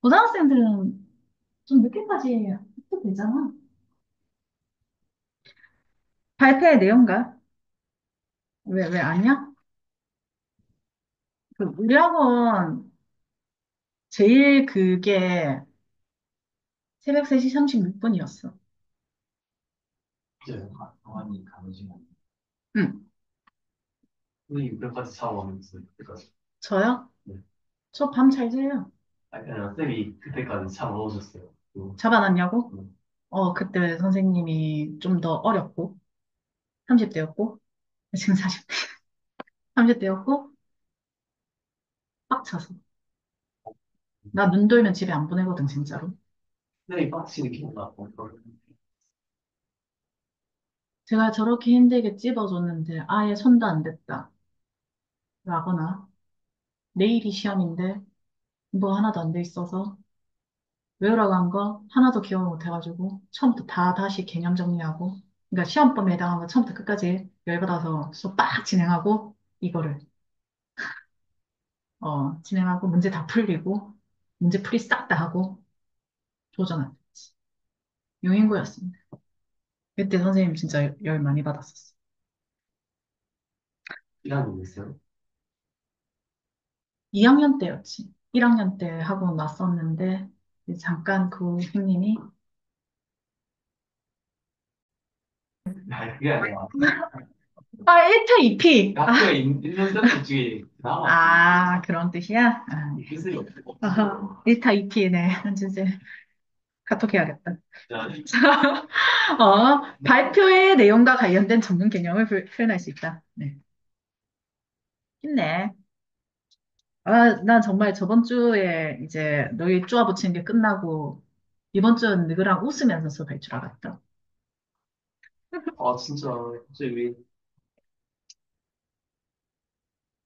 고등학생들은 좀 늦게까지 해도 되잖아. 발표의 내용가? 왜 아니야? 우리 학원 제일 그게 새벽 3시 36분이었어. 이제 가만히 가는 시간. 응. 선생님 몇까지 차원했어요? 그때까지. 저요? 네. 저 밤 잘 자요. 아니, 아니, 쌤이 그때까지 차 넣으셨어요. 잡아놨냐고? 네. 그때 선생님이 좀 더 어렸고, 30대였고, 지금 40대, 30대였고, 빡쳐서. 나 눈 돌면 집에 안 보내거든, 진짜로. 쌤이 빡치는 기억나고, 제가 저렇게 힘들게 찝어줬는데 아예 손도 안 댔다. 라거나, 내일이 시험인데 뭐 하나도 안 돼 있어서 외우라고 한 거 하나도 기억을 못 해가지고 처음부터 다 다시 개념 정리하고 그러니까 시험범위에 해당한 거 처음부터 끝까지 열받아서 수업 빡 진행하고 이거를 진행하고 문제 다 풀리고 문제 풀이 싹 다 하고 조전한 용인구였습니다. 그때 선생님 진짜 열 많이 받았었어. 1학년 있어요? 2학년 때였지. 1학년 때 하고 났었는데 이제 잠깐 그 선생님이 아, 그게 아니라, 1타 2피. 학교에 있는 쌤들 중에 그나마 그런 뜻이야? 기술이 없고, 1타 2피네. 이제 카톡 해야겠다. 진짜, 발표의 내용과 관련된 전문 개념을 표현할 수 있다. 네. 힘내. 난 정말 저번 주에 이제 너희 쪼아 붙이는 게 끝나고 이번 주는 너희랑 웃으면서 수업할 줄 알았다. 아, 진짜, 갑자기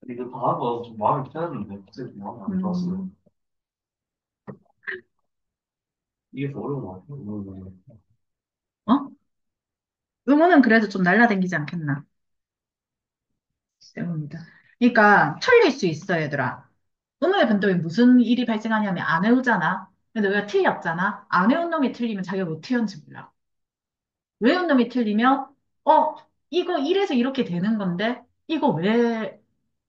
이거 다 하고 좀 마음이 편했는데, 갑자기 좀 마음이 안 좋았어요. 음, 이게 더 어려운 것 같아요. 어? 응원은 그래도 좀 날라다니지 않겠나? 때문이다. 그러니까 틀릴 수 있어, 얘들아. 음악의 변동에 무슨 일이 발생하냐면 안 외우잖아. 근데 우리가 틀렸잖아. 안 외운 놈이 틀리면 자기가 못 틀렸는지 몰라. 외운 놈이 틀리면 어, 이거 이래서 이렇게 되는 건데 이거 왜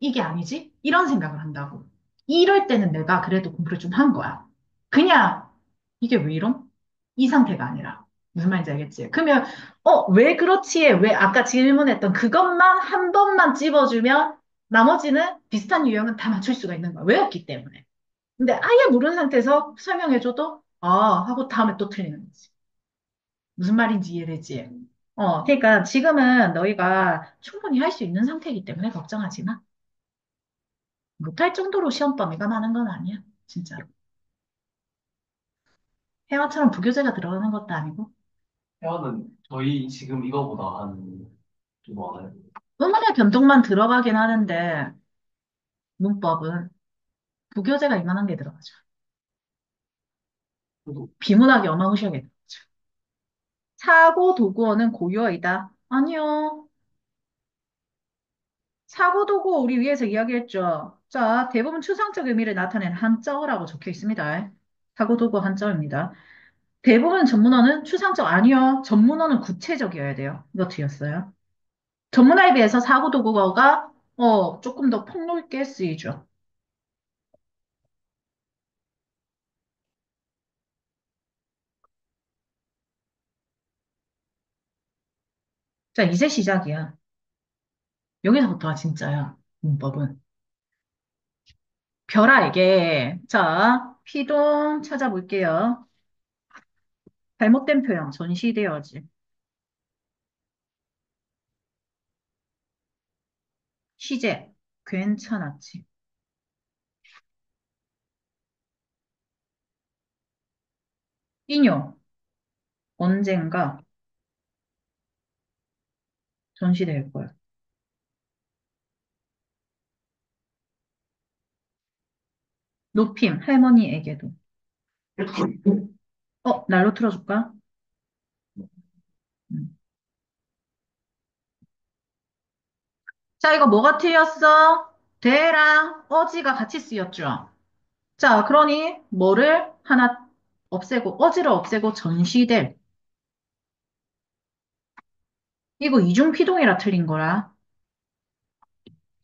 이게 아니지? 이런 생각을 한다고. 이럴 때는 내가 그래도 공부를 좀 한 거야. 그냥 이게 왜 이럼? 이 상태가 아니라. 무슨 말인지 알겠지? 그러면 왜 그렇지에 왜 아까 질문했던 그것만 한 번만 찝어주면 나머지는 비슷한 유형은 다 맞출 수가 있는 거야. 외웠기 때문에. 근데 아예 모르는 상태에서 설명해줘도 하고 다음에 또 틀리는 거지. 무슨 말인지 이해되지? 그러니까 지금은 너희가 충분히 할 수 있는 상태이기 때문에 걱정하지 마. 못할 정도로 시험 범위가 많은 건 아니야. 진짜로. 회화처럼 부교재가 들어가는 것도 아니고. 회원은 저희 지금 이거보다 한, 좀 많아요. 의문의 변동만 들어가긴 하는데 문법은 부교재가 이만한 게 들어가죠. 저도, 비문학이 어마무시하게 들어가죠. 사고 도구어는 고유어이다. 아니요. 사고 도구 우리 위에서 이야기했죠. 자, 대부분 추상적 의미를 나타내는 한자어라고 적혀 있습니다. 사고 도구 한자어입니다. 대부분 전문어는 추상적 아니요. 전문어는 구체적이어야 돼요. 이거 틀렸어요. 전문어에 비해서 사고 도구어가 조금 더 폭넓게 쓰이죠. 자, 이제 시작이야. 여기서부터가 진짜야. 문법은. 별알게. 자, 피동 찾아볼게요. 잘못된 표현, 전시되어지. 시제, 괜찮았지. 인용, 언젠가 전시될 거야. 높임, 할머니에게도. 날로 틀어줄까? 음. 자, 이거 뭐가 틀렸어? 대랑 어지가 같이 쓰였죠? 자, 그러니 뭐를 하나 없애고, 어지를 없애고 전시될. 이거 이중피동이라 틀린 거라.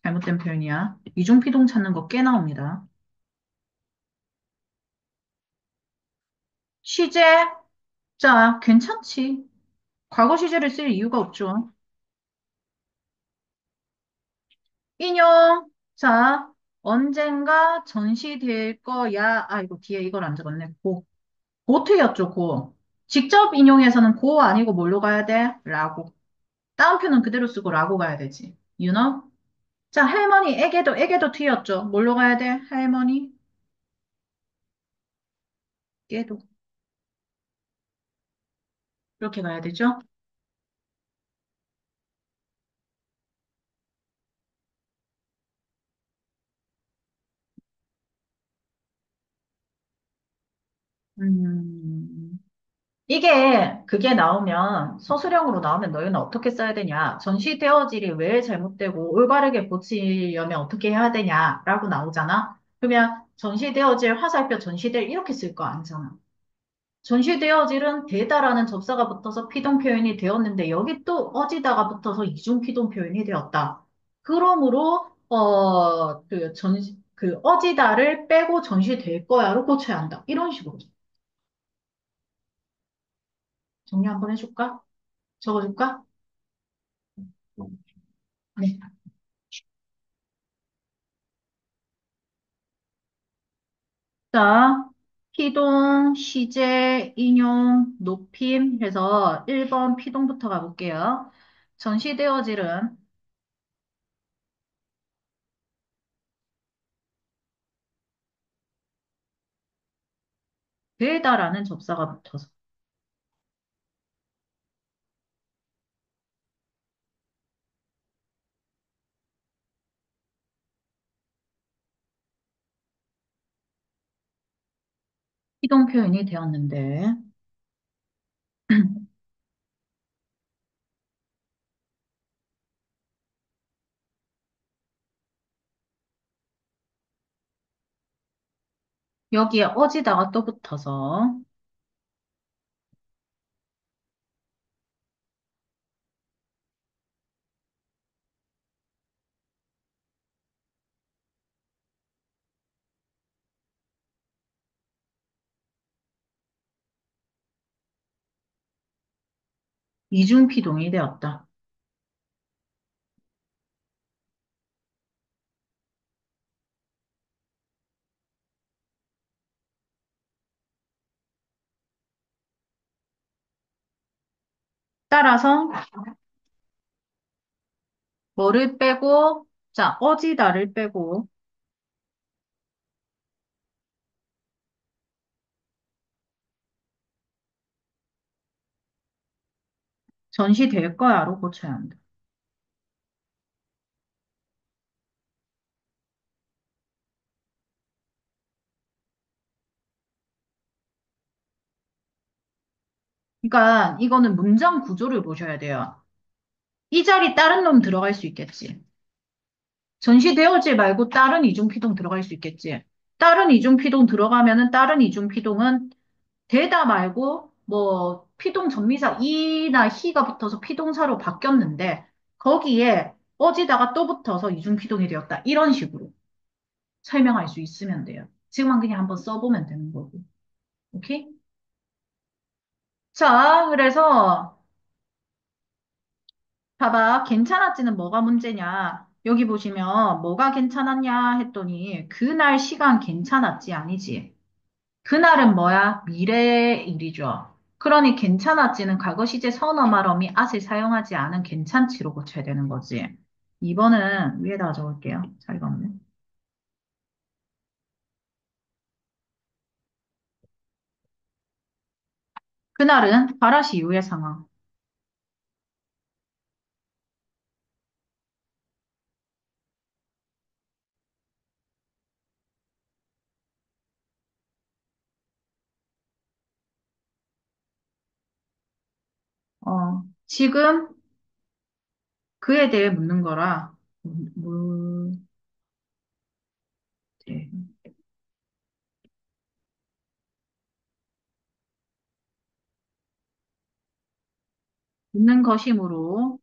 잘못된 표현이야. 이중피동 찾는 거 꽤 나옵니다. 시제, 자, 괜찮지. 과거 시제를 쓸 이유가 없죠. 인용, 자, 언젠가 전시될 거야. 아, 이거 뒤에 이걸 안 적었네. 고 틀렸죠, 고. 직접 인용해서는 고 아니고 뭘로 가야 돼? 라고. 따옴표는 그대로 쓰고 라고 가야 되지. You know? 자, 할머니에게도 틀렸죠. 뭘로 가야 돼? 할머니께도. 이렇게 가야 되죠? 음, 그게 나오면, 서술형으로 나오면 너희는 어떻게 써야 되냐? 전시되어질이 왜 잘못되고 올바르게 고치려면 어떻게 해야 되냐라고 나오잖아? 그러면 전시되어질, 화살표 전시될 이렇게 쓸 거 아니잖아. 전시되어질은 되다라는 접사가 붙어서 피동 표현이 되었는데 여기 또 어지다가 붙어서 이중 피동 표현이 되었다. 그러므로 그 어지다를 빼고 전시될 거야로 고쳐야 한다. 이런 식으로 정리 한번 해줄까? 적어줄까? 네. 자, 피동, 시제, 인용, 높임 해서 1번 피동부터 가볼게요. 전시되어질은 되다라는 접사가 붙어서 피동 표현이 되었는데 여기에 어지다가 또 붙어서 이중피동이 되었다. 따라서 뭐를 빼고, 자, 어지다를 빼고 전시될 거야로 고쳐야 한다. 그러니까 이거는 문장 구조를 보셔야 돼요. 이 자리 다른 놈 들어갈 수 있겠지. 전시되어지 말고 다른 이중피동 들어갈 수 있겠지. 다른 이중피동 들어가면은 다른 이중피동은 되다 말고 뭐 피동 전미사 이나 히가 붙어서 피동사로 바뀌었는데 거기에 어지다가 또 붙어서 이중피동이 되었다. 이런 식으로 설명할 수 있으면 돼요. 지금은 그냥 한번 써보면 되는 거고. 오케이? 자, 그래서 봐봐, 괜찮았지는 뭐가 문제냐? 여기 보시면 뭐가 괜찮았냐 했더니 그날 시간 괜찮았지 아니지? 그날은 뭐야? 미래의 일이죠. 그러니 괜찮았지는 과거 시제 선어 말어미 at을 사용하지 않은 괜찮지로 고쳐야 되는 거지. 2번은 위에다가 적을게요. 자리가 없네. 그날은 바라시 이후의 상황. 지금 그에 대해 묻는 거라, 네. 묻는 것이므로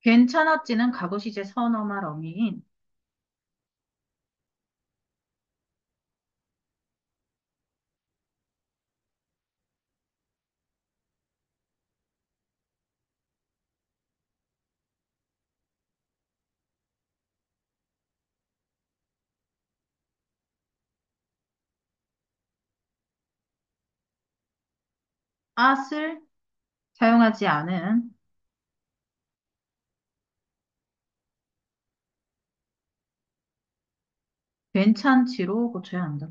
괜찮았지는 과거 시제 선어 말어미인 at을 사용하지 않은 괜찮지로 고쳐야 한다.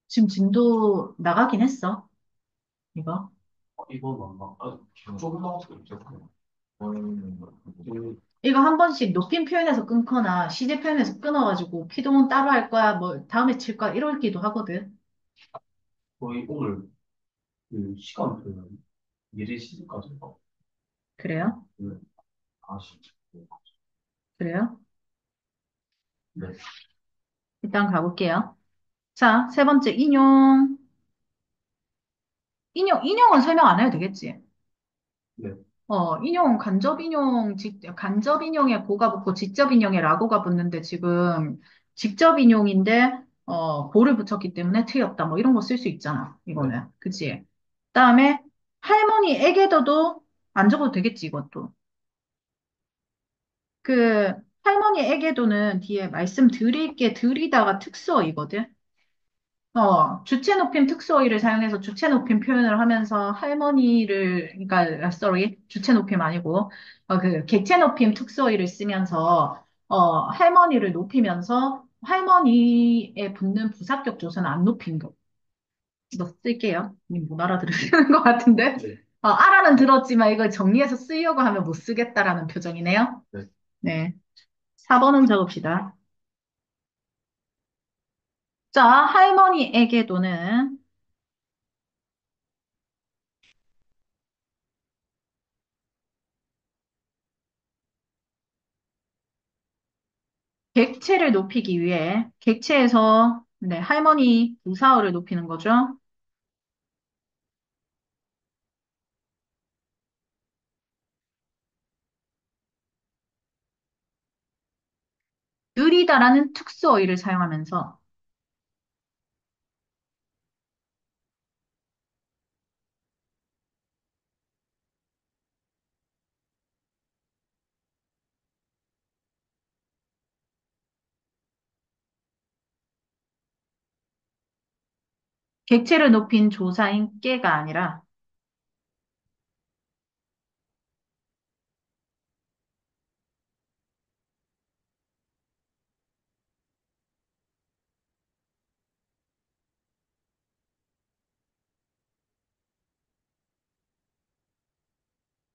지금 진도 나가긴 했어, 이거. 이건 맞나? 조금만 더 있죠. 이거 한 번씩 높임 표현에서 끊거나 시제 표현에서 끊어가지고 피동은 따로 할 거야, 뭐 다음에 칠 거야, 이럴기도 하거든. 거의 오늘 그 시간표는 미래 시즌까지 봐. 그래요? 네. 아시. 그래요? 네. 일단 가볼게요. 자, 세 번째 인용. 인용은 설명 안 해도 되겠지. 네. 인용, 간접 인용, 간접 인용에 고가 붙고 직접 인용에 라고가 붙는데 지금 직접 인용인데, 고를 붙였기 때문에 틀렸다. 뭐 이런 거 쓸 수 있잖아. 네. 이거는. 그치? 그다음에 할머니에게도도 안 적어도 되겠지, 이것도. 그, 할머니에게도는 뒤에 말씀드릴게 드리다가 특수어이거든. 주체 높임 특수어휘를 사용해서 주체 높임 표현을 하면서 할머니를, 그러니까, sorry, 주체 높임 아니고, 객체 높임 특수어휘를 쓰면서, 할머니를 높이면서 할머니에 붙는 부사격 조사는 안 높인 거. 이거 쓸게요. 님 못 알아들으시는 것 같은데? 네. 알아는 들었지만 이걸 정리해서 쓰려고 하면 못 쓰겠다라는 표정이네요. 네. 네. 4번은 적읍시다. 자, 할머니에게도는 객체를 높이기 위해 객체에서 네, 할머니 부사어를 높이는 거죠. 느리다라는 특수어휘를 사용하면서 객체를 높인 조사인 깨가 아니라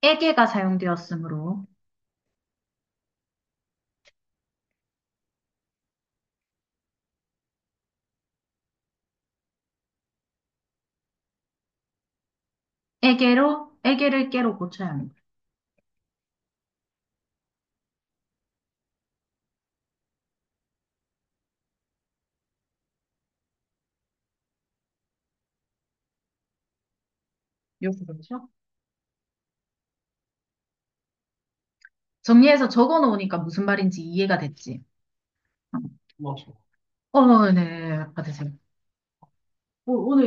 에게가 사용되었으므로 에게를 깨로 고쳐야 합니다. 여기서 그러죠? 정리해서 적어 놓으니까 무슨 말인지 이해가 됐지. 맞죠. 네, 받으세요. 오늘